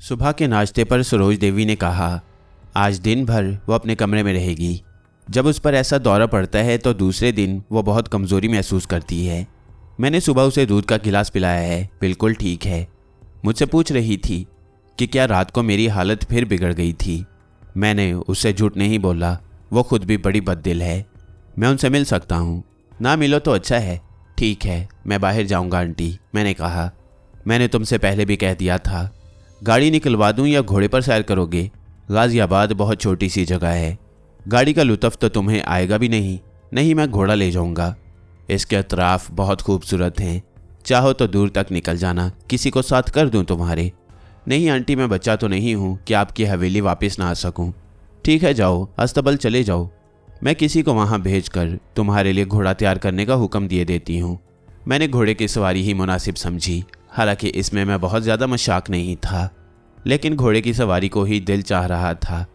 सुबह के नाश्ते पर सरोज देवी ने कहा, आज दिन भर वो अपने कमरे में रहेगी। जब उस पर ऐसा दौरा पड़ता है तो दूसरे दिन वो बहुत कमज़ोरी महसूस करती है। मैंने सुबह उसे दूध का गिलास पिलाया है, बिल्कुल ठीक है। मुझसे पूछ रही थी कि क्या रात को मेरी हालत फिर बिगड़ गई थी। मैंने उससे झूठ नहीं बोला, वो खुद भी बड़ी बददिल है। मैं उनसे मिल सकता हूँ? ना मिलो तो अच्छा है। ठीक है, मैं बाहर जाऊँगा आंटी, मैंने कहा। मैंने तुमसे पहले भी कह दिया था। गाड़ी निकलवा दूँ या घोड़े पर सैर करोगे? गाज़ियाबाद बहुत छोटी सी जगह है, गाड़ी का लुत्फ़ तो तुम्हें आएगा भी नहीं। नहीं, मैं घोड़ा ले जाऊँगा। इसके अतराफ़ बहुत खूबसूरत हैं, चाहो तो दूर तक निकल जाना, किसी को साथ कर दूँ तुम्हारे? नहीं आंटी, मैं बच्चा तो नहीं हूँ कि आपकी हवेली वापस ना आ सकूँ। ठीक है, जाओ, अस्तबल चले जाओ। मैं किसी को वहाँ भेजकर तुम्हारे लिए घोड़ा तैयार करने का हुक्म दिए देती हूँ। मैंने घोड़े की सवारी ही मुनासिब समझी, हालांकि इसमें मैं बहुत ज़्यादा मशाक नहीं था, लेकिन घोड़े की सवारी को ही दिल चाह रहा था।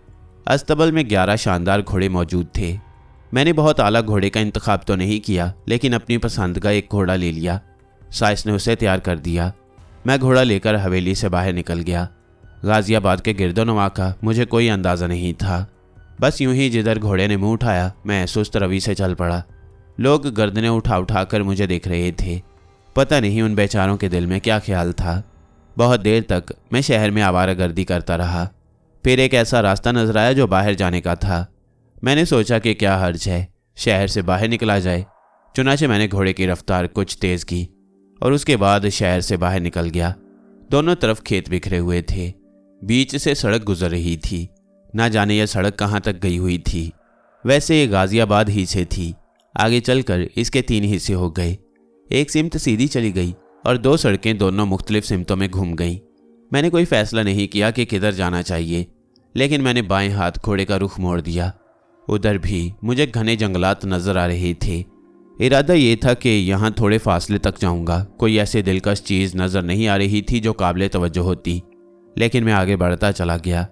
अस्तबल में 11 शानदार घोड़े मौजूद थे। मैंने बहुत आला घोड़े का इंतखाब तो नहीं किया, लेकिन अपनी पसंद का एक घोड़ा ले लिया। साइस ने उसे तैयार कर दिया। मैं घोड़ा लेकर हवेली से बाहर निकल गया। गाज़ियाबाद के गिरदोनवा का मुझे कोई अंदाज़ा नहीं था। बस यूं ही जिधर घोड़े ने मुंह उठाया, मैं सुस्त रवि से चल पड़ा। लोग गर्दनें उठा उठा कर मुझे देख रहे थे। पता नहीं उन बेचारों के दिल में क्या ख्याल था। बहुत देर तक मैं शहर में आवारागर्दी करता रहा। फिर एक ऐसा रास्ता नजर आया जो बाहर जाने का था। मैंने सोचा कि क्या हर्ज है, शहर से बाहर निकला जाए। चुनाचे मैंने घोड़े की रफ्तार कुछ तेज़ की और उसके बाद शहर से बाहर निकल गया। दोनों तरफ खेत बिखरे हुए थे, बीच से सड़क गुजर रही थी। ना जाने यह सड़क कहाँ तक गई हुई थी। वैसे ये गाज़ियाबाद ही से थी। आगे चलकर इसके 3 हिस्से हो गए। एक सिमत सीधी चली गई और 2 सड़कें दोनों मुख्तलिफ सिमतों में घूम गईं। मैंने कोई फैसला नहीं किया कि किधर जाना चाहिए, लेकिन मैंने बाएं हाथ घोड़े का रुख मोड़ दिया। उधर भी मुझे घने जंगलात नजर आ रहे थे। इरादा ये था कि यहाँ थोड़े फासले तक जाऊँगा। कोई ऐसी दिलकश चीज़ नज़र नहीं आ रही थी जो काबिल तवज्जो होती, लेकिन मैं आगे बढ़ता चला गया।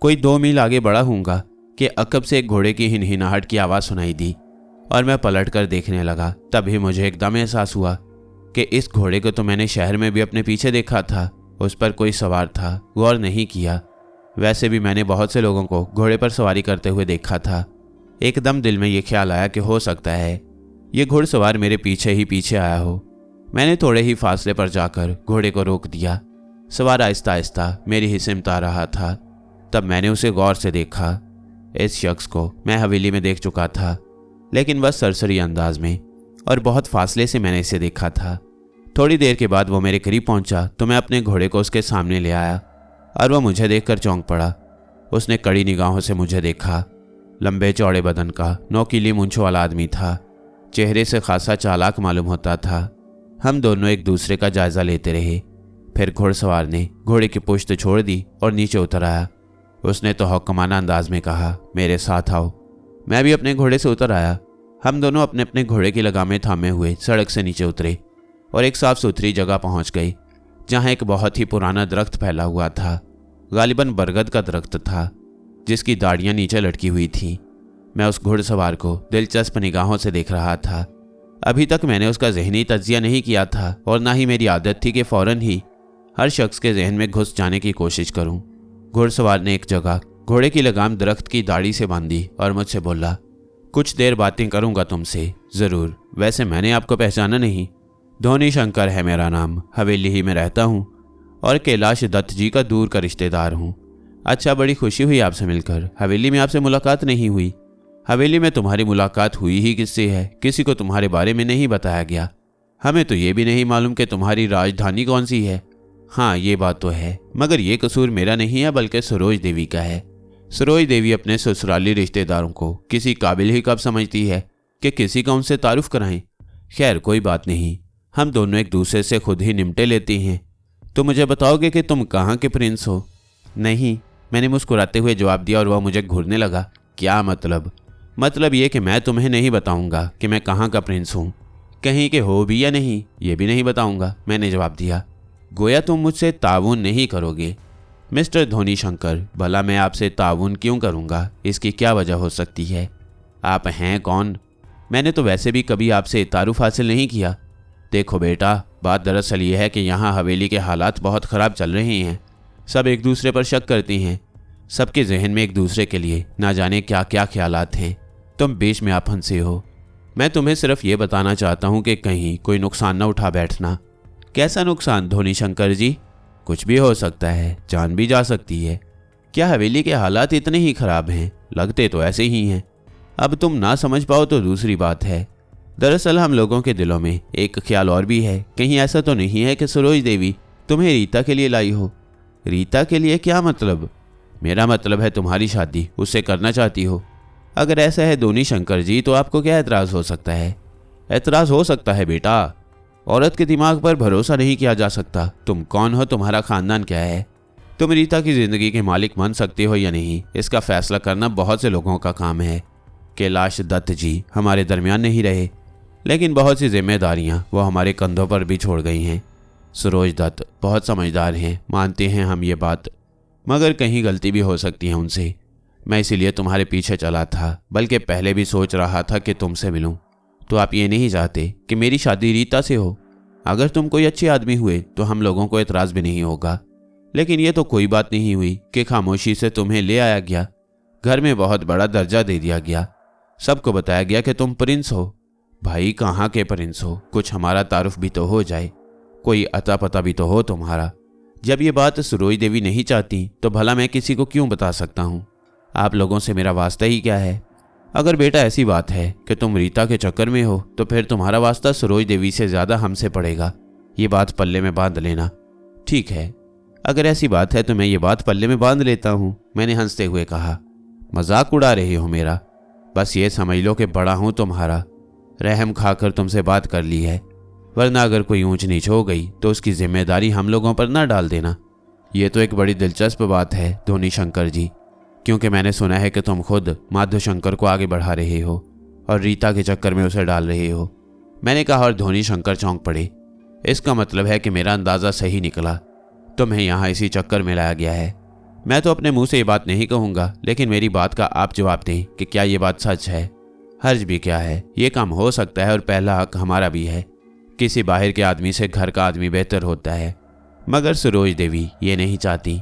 कोई 2 मील आगे बढ़ा हूँगा कि अकब से एक घोड़े की हिनहिनाहट की आवाज़ सुनाई दी और मैं पलट कर देखने लगा। तभी मुझे एकदम एहसास हुआ कि इस घोड़े को तो मैंने शहर में भी अपने पीछे देखा था। उस पर कोई सवार था, गौर नहीं किया। वैसे भी मैंने बहुत से लोगों को घोड़े पर सवारी करते हुए देखा था। एकदम दिल में ये ख्याल आया कि हो सकता है ये घुड़सवार मेरे पीछे ही पीछे आया हो। मैंने थोड़े ही फासले पर जाकर घोड़े को रोक दिया। सवार आहिस्ता आहिस्ता मेरी ही सिमत आ रहा था। तब मैंने उसे गौर से देखा। इस शख्स को मैं हवेली में देख चुका था, लेकिन बस सरसरी अंदाज में, और बहुत फासले से मैंने इसे देखा था। थोड़ी देर के बाद वो मेरे करीब पहुंचा तो मैं अपने घोड़े को उसके सामने ले आया और वह मुझे देखकर चौंक पड़ा। उसने कड़ी निगाहों से मुझे देखा। लंबे चौड़े बदन का, नोकीली मूंछों वाला आदमी था। चेहरे से खासा चालाक मालूम होता था। हम दोनों एक दूसरे का जायजा लेते रहे। फिर घुड़सवार ने घोड़े की पुश्त छोड़ दी और नीचे उतर आया। उसने तो हुक्माना अंदाज में कहा, मेरे साथ आओ। मैं भी अपने घोड़े से उतर आया। हम दोनों अपने अपने घोड़े की लगामें थामे हुए सड़क से नीचे उतरे और एक साफ सुथरी जगह पहुंच गए, जहां एक बहुत ही पुराना दरख्त फैला हुआ था। गालिबन बरगद का दरख्त था, जिसकी दाढ़ियां नीचे लटकी हुई थीं। मैं उस घुड़सवार को दिलचस्प निगाहों से देख रहा था। अभी तक मैंने उसका जहनी तज्जिया नहीं किया था और ना ही मेरी आदत थी कि फ़ौरन ही हर शख्स के जहन में घुस जाने की कोशिश करूं। घुड़सवार ने एक जगह घोड़े की लगाम दरख्त की दाढ़ी से बांधी और मुझसे बोला, कुछ देर बातें करूंगा तुमसे, ज़रूर। वैसे मैंने आपको पहचाना नहीं। धोनी शंकर है मेरा नाम, हवेली ही में रहता हूँ और कैलाश दत्त जी का दूर का रिश्तेदार हूँ। अच्छा, बड़ी खुशी हुई आपसे मिलकर। हवेली में आपसे मुलाकात नहीं हुई। हवेली में तुम्हारी मुलाकात हुई ही किससे है? किसी को तुम्हारे बारे में नहीं बताया गया। हमें तो ये भी नहीं मालूम कि तुम्हारी राजधानी कौन सी है। हाँ, ये बात तो है, मगर ये कसूर मेरा नहीं है बल्कि सरोज देवी का है। सरोज देवी अपने ससुराली रिश्तेदारों को किसी काबिल ही कब समझती है कि किसी का उनसे तारुफ कराएं। खैर, कोई बात नहीं, हम दोनों एक दूसरे से खुद ही निमटे लेते हैं। तो मुझे बताओगे कि तुम कहाँ के प्रिंस हो? नहीं, मैंने मुस्कुराते हुए जवाब दिया और वह मुझे घूरने लगा। क्या मतलब? मतलब ये कि मैं तुम्हें नहीं बताऊंगा कि मैं कहाँ का प्रिंस हूँ। कहीं के हो भी या नहीं, ये भी नहीं बताऊंगा, मैंने जवाब दिया। गोया तुम मुझसे ताउन नहीं करोगे। मिस्टर धोनी शंकर, भला मैं आपसे ताउन क्यों करूंगा? इसकी क्या वजह हो सकती है? आप हैं कौन? मैंने तो वैसे भी कभी आपसे तारुफ हासिल नहीं किया। देखो बेटा, बात दरअसल ये है कि यहाँ हवेली के हालात बहुत ख़राब चल रहे हैं। सब एक दूसरे पर शक करती हैं। सबके जहन में एक दूसरे के लिए ना जाने क्या क्या ख्यालात हैं। तुम बीच में आप फंसे हो। मैं तुम्हें सिर्फ ये बताना चाहता हूँ कि कहीं कोई नुकसान न उठा बैठना। कैसा नुकसान धोनी शंकर जी? कुछ भी हो सकता है, जान भी जा सकती है। क्या हवेली के हालात इतने ही खराब हैं? लगते तो ऐसे ही हैं। अब तुम ना समझ पाओ तो दूसरी बात है। दरअसल हम लोगों के दिलों में एक ख्याल और भी है। कहीं ऐसा तो नहीं है कि सरोज देवी तुम्हें रीता के लिए लाई हो? रीता के लिए क्या मतलब? मेरा मतलब है तुम्हारी शादी उससे करना चाहती हो। अगर ऐसा है धोनी शंकर जी तो आपको क्या एतराज़ हो सकता है? एतराज़ हो सकता है बेटा। औरत के दिमाग पर भरोसा नहीं किया जा सकता। तुम कौन हो, तुम्हारा खानदान क्या है, तुम रीता की ज़िंदगी के मालिक बन सकते हो या नहीं, इसका फैसला करना बहुत से लोगों का काम है। कैलाश दत्त जी हमारे दरमियान नहीं रहे, लेकिन बहुत सी जिम्मेदारियां वो हमारे कंधों पर भी छोड़ गई हैं। सरोज दत्त बहुत समझदार हैं, मानते हैं हम ये बात, मगर कहीं गलती भी हो सकती है उनसे। मैं इसीलिए तुम्हारे पीछे चला था, बल्कि पहले भी सोच रहा था कि तुमसे मिलूं। तो आप ये नहीं चाहते कि मेरी शादी रीता से हो? अगर तुम कोई अच्छे आदमी हुए तो हम लोगों को एतराज़ भी नहीं होगा। लेकिन ये तो कोई बात नहीं हुई कि खामोशी से तुम्हें ले आया गया, घर में बहुत बड़ा दर्जा दे दिया गया, सबको बताया गया कि तुम प्रिंस हो। भाई कहाँ के प्रिंस हो? कुछ हमारा तारुफ भी तो हो जाए, कोई अता पता भी तो हो तुम्हारा। जब ये बात सरोज देवी नहीं चाहती तो भला मैं किसी को क्यों बता सकता हूँ? आप लोगों से मेरा वास्ता ही क्या है? अगर बेटा ऐसी बात है कि तुम रीता के चक्कर में हो तो फिर तुम्हारा वास्ता सरोज देवी से ज़्यादा हमसे पड़ेगा। ये बात पल्ले में बांध लेना। ठीक है, अगर ऐसी बात है तो मैं ये बात पल्ले में बांध लेता हूँ, मैंने हंसते हुए कहा। मजाक उड़ा रहे हो मेरा? बस ये समझ लो कि बड़ा हूँ तुम्हारा, रहम खाकर तुमसे बात कर ली है, वरना अगर कोई ऊंच नीच हो गई तो उसकी जिम्मेदारी हम लोगों पर ना डाल देना। ये तो एक बड़ी दिलचस्प बात है धोनी शंकर जी, क्योंकि मैंने सुना है कि तुम खुद माधव शंकर को आगे बढ़ा रहे हो और रीता के चक्कर में उसे डाल रहे हो। मैंने कहा और धोनी शंकर चौंक पड़े। इसका मतलब है कि मेरा अंदाज़ा सही निकला, तुम्हें यहाँ इसी चक्कर में लाया गया है। मैं तो अपने मुंह से ये बात नहीं कहूँगा, लेकिन मेरी बात का आप जवाब दें कि क्या ये बात सच है? हर्ज भी क्या है, ये काम हो सकता है और पहला हक हमारा भी है। किसी बाहर के आदमी से घर का आदमी बेहतर होता है, मगर सरोज देवी ये नहीं चाहती।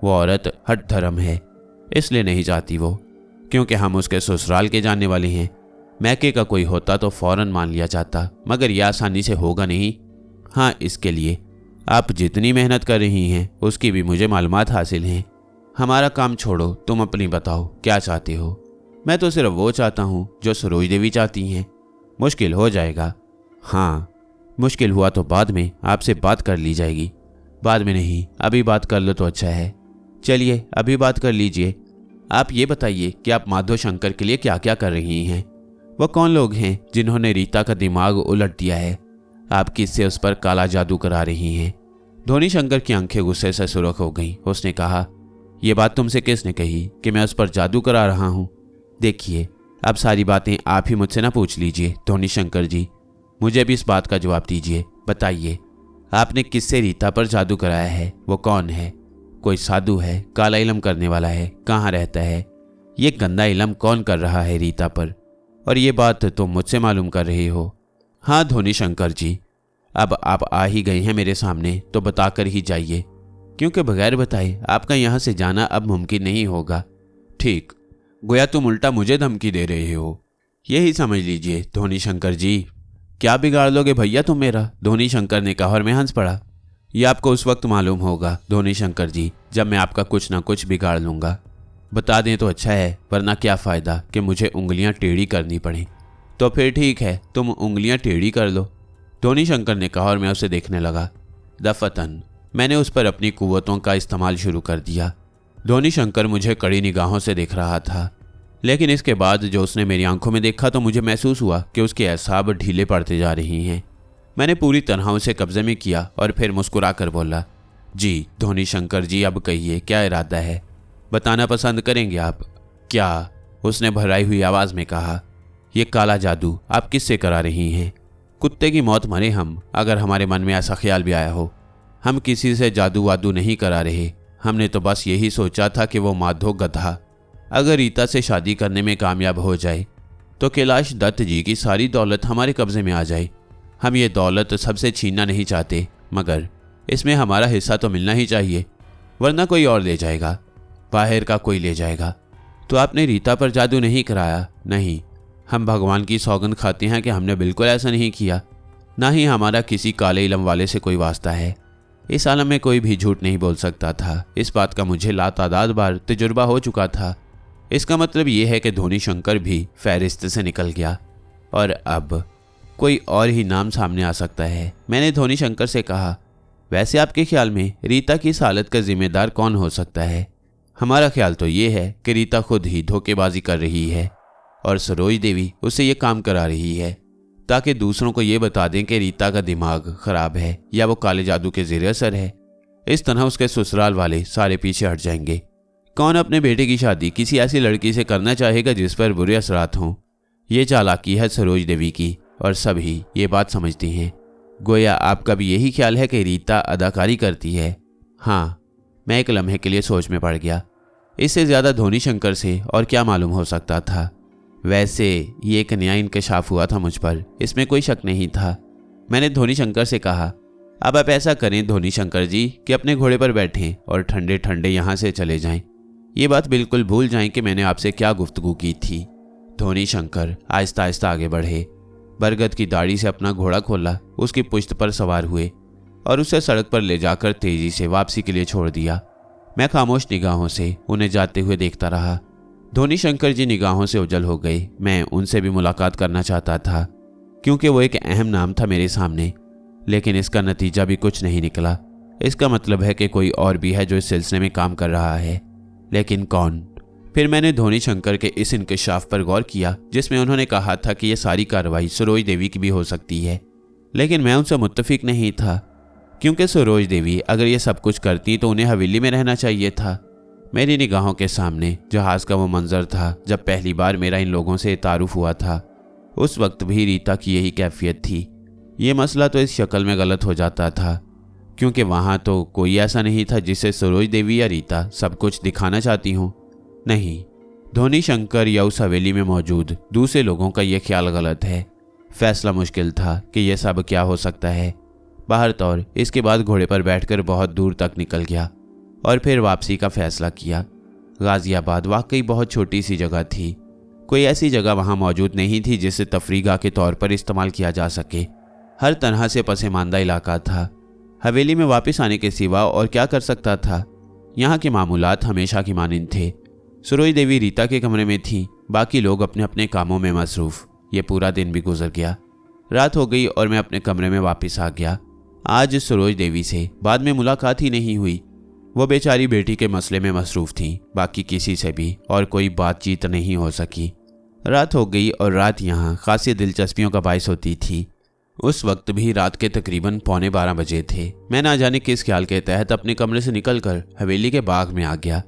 वो औरत हठ धर्म है, इसलिए नहीं चाहती वो, क्योंकि हम उसके ससुराल के जानने वाले हैं। मैके का कोई होता तो फौरन मान लिया जाता, मगर यह आसानी से होगा नहीं। हाँ, इसके लिए आप जितनी मेहनत कर रही हैं उसकी भी मुझे मालूमात हासिल हैं। हमारा काम छोड़ो, तुम अपनी बताओ क्या चाहते हो? मैं तो सिर्फ वो चाहता हूँ जो सरोज देवी चाहती हैं। मुश्किल हो जाएगा? हाँ, मुश्किल हुआ तो बाद में आपसे बात कर ली जाएगी। बाद में नहीं, अभी बात कर लो तो अच्छा है। चलिए अभी बात कर लीजिए। आप ये बताइए कि आप माधव शंकर के लिए क्या क्या कर रही हैं? वो कौन लोग हैं जिन्होंने रीता का दिमाग उलट दिया है? आप किससे उस पर काला जादू करा रही हैं? धोनी शंकर की आंखें गुस्से से सुर्ख हो गईं। उसने कहा, यह बात तुमसे किसने कही कि मैं उस पर जादू करा रहा हूँ? देखिए, अब सारी बातें आप ही मुझसे ना पूछ लीजिए धोनी शंकर जी, मुझे भी इस बात का जवाब दीजिए। बताइए, आपने किससे रीता पर जादू कराया है? वो कौन है? कोई साधु है? काला इलम करने वाला है? कहाँ रहता है? ये गंदा इलम कौन कर रहा है रीता पर? और ये बात तुम मुझसे मालूम कर रहे हो? हाँ धोनी शंकर जी, अब आप आ ही गए हैं मेरे सामने तो बताकर ही जाइए, क्योंकि बगैर बताए आपका यहाँ से जाना अब मुमकिन नहीं होगा। ठीक, गोया तुम उल्टा मुझे धमकी दे रहे हो, यही समझ लीजिए धोनी शंकर जी। क्या बिगाड़ लोगे भैया तुम मेरा? धोनी शंकर ने कहा और मैं हंस पड़ा। यह आपको उस वक्त मालूम होगा धोनी शंकर जी जब मैं आपका कुछ ना कुछ बिगाड़ लूँगा। बता दें तो अच्छा है, वरना क्या फ़ायदा कि मुझे उंगलियां टेढ़ी करनी पड़े। तो फिर ठीक है, तुम उंगलियां टेढ़ी कर लो, धोनी शंकर ने कहा और मैं उसे देखने लगा। दफतन मैंने उस पर अपनी कुव्वतों का इस्तेमाल शुरू कर दिया। धोनी शंकर मुझे कड़ी निगाहों से देख रहा था, लेकिन इसके बाद जो उसने मेरी आंखों में देखा तो मुझे महसूस हुआ कि उसके असाब ढीले पड़ते जा रही हैं। मैंने पूरी तरह उसे कब्जे में किया और फिर मुस्कुरा कर बोला, जी धोनी शंकर जी, अब कहिए क्या इरादा है? बताना पसंद करेंगे आप? क्या? उसने भराई हुई आवाज़ में कहा, ये काला जादू आप किससे करा रही हैं? कुत्ते की मौत मरे हम, अगर हमारे मन में ऐसा ख्याल भी आया हो। हम किसी से जादू वादू नहीं करा रहे, हमने तो बस यही सोचा था कि वो माधो गधा अगर रीता से शादी करने में कामयाब हो जाए तो कैलाश दत्त जी की सारी दौलत हमारे कब्जे में आ जाए। हम ये दौलत सबसे छीनना नहीं चाहते, मगर इसमें हमारा हिस्सा तो मिलना ही चाहिए, वरना कोई और ले जाएगा, बाहर का कोई ले जाएगा। तो आपने रीता पर जादू नहीं कराया? नहीं, हम भगवान की सौगंध खाते हैं कि हमने बिल्कुल ऐसा नहीं किया। ना ही हमारा किसी काले इलम वाले से कोई वास्ता है। इस आलम में कोई भी झूठ नहीं बोल सकता था। इस बात का मुझे लातादाद बार तजुर्बा हो चुका था। इसका मतलब यह है कि धोनी शंकर भी फहरिस्त से निकल गया और अब कोई और ही नाम सामने आ सकता है। मैंने धोनी शंकर से कहा, वैसे आपके ख्याल में रीता की इस हालत का जिम्मेदार कौन हो सकता है? हमारा ख्याल तो ये है कि रीता खुद ही धोखेबाजी कर रही है और सरोज देवी उससे ये काम करा रही है ताकि दूसरों को ये बता दें कि रीता का दिमाग खराब है या वो काले जादू के ज़ेरे असर है। इस तरह उसके ससुराल वाले सारे पीछे हट जाएंगे। कौन अपने बेटे की शादी किसी ऐसी लड़की से करना चाहेगा जिस पर बुरे असरात हों? ये चालाकी है सरोज देवी की और सभी ये बात समझती हैं। गोया आपका भी यही ख्याल है कि रीता अदाकारी करती है? हाँ, मैं एक लम्हे के लिए सोच में पड़ गया। इससे ज़्यादा धोनी शंकर से और क्या मालूम हो सकता था। वैसे ये एक नया इंकशाफ हुआ था मुझ पर, इसमें कोई शक नहीं था। मैंने धोनी शंकर से कहा, अब आप ऐसा करें धोनी शंकर जी कि अपने घोड़े पर बैठें और ठंडे ठंडे यहाँ से चले जाएं। ये बात बिल्कुल भूल जाएं कि मैंने आपसे क्या गुफ्तगू की थी। धोनी शंकर आहिस्ता आहिस्ता आगे बढ़े, बरगद की दाढ़ी से अपना घोड़ा खोला, उसकी पुश्त पर सवार हुए और उसे सड़क पर ले जाकर तेजी से वापसी के लिए छोड़ दिया। मैं खामोश निगाहों से उन्हें जाते हुए देखता रहा। धोनी शंकर जी निगाहों से उजल हो गए। मैं उनसे भी मुलाकात करना चाहता था क्योंकि वो एक अहम नाम था मेरे सामने, लेकिन इसका नतीजा भी कुछ नहीं निकला। इसका मतलब है कि कोई और भी है जो इस सिलसिले में काम कर रहा है, लेकिन कौन? फिर मैंने धोनी शंकर के इस इंकशाफ पर गौर किया जिसमें उन्होंने कहा था कि यह सारी कार्रवाई सरोज देवी की भी हो सकती है, लेकिन मैं उनसे मुत्तफिक नहीं था क्योंकि सरोज देवी अगर ये सब कुछ करती तो उन्हें हवेली में रहना चाहिए था। मेरी निगाहों के सामने जहाज़ का वो मंजर था जब पहली बार मेरा इन लोगों से तारुफ हुआ था। उस वक्त भी रीता की यही कैफियत थी। ये मसला तो इस शक्ल में गलत हो जाता था क्योंकि वहाँ तो कोई ऐसा नहीं था जिसे सरोज देवी या रीता सब कुछ दिखाना चाहती हूँ। नहीं, धोनी शंकर या उस हवेली में मौजूद दूसरे लोगों का यह ख्याल गलत है। फैसला मुश्किल था कि यह सब क्या हो सकता है। बाहर तौर इसके बाद घोड़े पर बैठकर बहुत दूर तक निकल गया और फिर वापसी का फैसला किया। गाजियाबाद वाकई बहुत छोटी सी जगह थी। कोई ऐसी जगह वहाँ मौजूद नहीं थी जिसे तफरीगाह के तौर पर इस्तेमाल किया जा सके। हर तरह से पसमानदा इलाका था। हवेली में वापस आने के सिवा और क्या कर सकता था? यहाँ के मामूलात हमेशा की मानिंद थे। सरोज देवी रीता के कमरे में थी, बाकी लोग अपने अपने कामों में मसरूफ़। ये पूरा दिन भी गुजर गया। रात हो गई और मैं अपने कमरे में वापस आ गया। आज सरोज देवी से बाद में मुलाकात ही नहीं हुई। वो बेचारी बेटी के मसले में मसरूफ़ थी, बाकी किसी से भी और कोई बातचीत नहीं हो सकी। रात हो गई और रात यहाँ खासी दिलचस्पियों का बायस होती थी। उस वक्त भी रात के तकरीबन 11:15 बजे थे। मैं ना जाने किस ख्याल के तहत अपने कमरे से निकलकर हवेली के बाग में आ गया।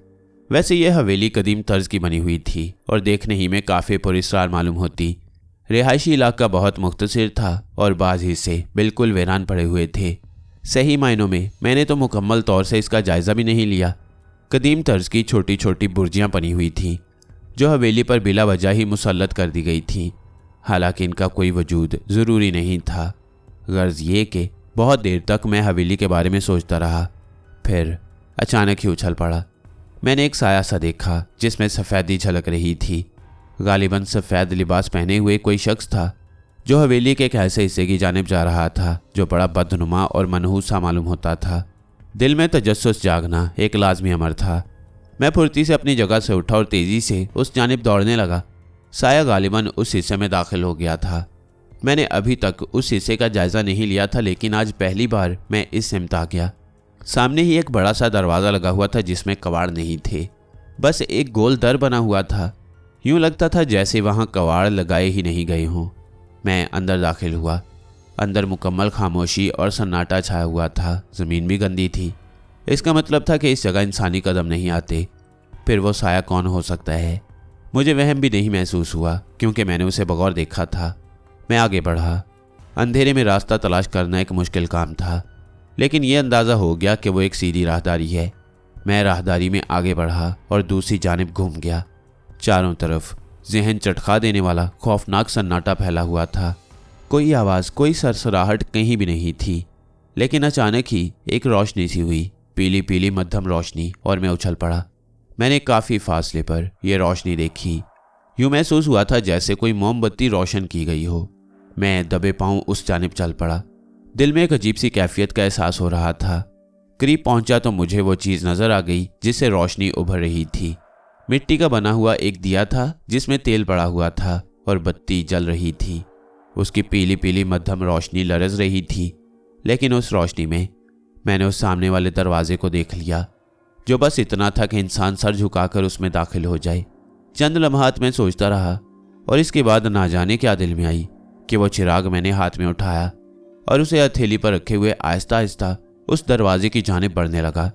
वैसे यह हवेली कदीम तर्ज की बनी हुई थी और देखने ही में काफ़ी पुरस्कार मालूम होती। रिहायशी इलाका बहुत मुख्तसर था और बाज़ हिस्से बिल्कुल वीरान पड़े हुए थे। सही मायनों में मैंने तो मुकम्मल तौर से इसका जायज़ा भी नहीं लिया। कदीम तर्ज की छोटी छोटी बुर्जियाँ बनी हुई थीं जो हवेली पर बिला वजह ही मुसल्लत कर दी गई थीं। हालांकि इनका कोई वजूद ज़रूरी नहीं था। गर्ज ये कि बहुत देर तक मैं हवेली के बारे में सोचता रहा, फिर अचानक ही उछल पड़ा। मैंने एक साया सा देखा जिसमें सफ़ेदी झलक रही थी। गालिबन सफ़ेद लिबास पहने हुए कोई शख्स था जो हवेली के एक ऐसे हिस्से की जानिब जा रहा था जो बड़ा बदनुमा और मनहूस सा मालूम होता था। दिल में तजस्सुस जागना एक लाजमी अमर था। मैं फुर्ती से अपनी जगह से उठा और तेज़ी से उस जानिब दौड़ने लगा। साया गालिबन उस हिस्से में दाखिल हो गया था। मैंने अभी तक उस हिस्से का जायज़ा नहीं लिया था, लेकिन आज पहली बार मैं इस सिमत आ गया। सामने ही एक बड़ा सा दरवाज़ा लगा हुआ था जिसमें कवाड़ नहीं थे, बस एक गोल दर बना हुआ था। यूँ लगता था जैसे वहाँ कवाड़ लगाए ही नहीं गए हों। मैं अंदर दाखिल हुआ। अंदर मुकम्मल खामोशी और सन्नाटा छाया हुआ था। ज़मीन भी गंदी थी। इसका मतलब था कि इस जगह इंसानी कदम नहीं आते। फिर वो साया कौन हो सकता है? मुझे वहम भी नहीं महसूस हुआ क्योंकि मैंने उसे बगौर देखा था। मैं आगे बढ़ा। अंधेरे में रास्ता तलाश करना एक मुश्किल काम था, लेकिन यह अंदाज़ा हो गया कि वो एक सीधी राहदारी है। मैं राहदारी में आगे बढ़ा और दूसरी जानिब घूम गया। चारों तरफ जहन चटखा देने वाला खौफनाक सन्नाटा फैला हुआ था। कोई आवाज़, कोई सरसराहट कहीं भी नहीं थी। लेकिन अचानक ही एक रोशनी सी हुई। पीली पीली मध्यम रोशनी और मैं उछल पड़ा। मैंने काफ़ी फासले पर यह रोशनी देखी। यूँ महसूस हुआ था जैसे कोई मोमबत्ती रोशन की गई हो। मैं दबे पांव उस जानिब चल पड़ा। दिल में एक अजीब सी कैफियत का एहसास हो रहा था। करीब पहुंचा तो मुझे वो चीज़ नज़र आ गई जिससे रोशनी उभर रही थी। मिट्टी का बना हुआ एक दिया था जिसमें तेल पड़ा हुआ था और बत्ती जल रही थी। उसकी पीली पीली मध्यम रोशनी लरज रही थी, लेकिन उस रोशनी में मैंने उस सामने वाले दरवाजे को देख लिया, जो बस इतना था कि इंसान सर झुकाकर उसमें दाखिल हो जाए। चंद लम्हात में सोचता रहा और इसके बाद ना जाने क्या दिल में आई कि वो चिराग मैंने हाथ में उठाया और उसे हथेली पर रखे हुए आहिस्ता आहिस्ता उस दरवाजे की जानिब बढ़ने लगा।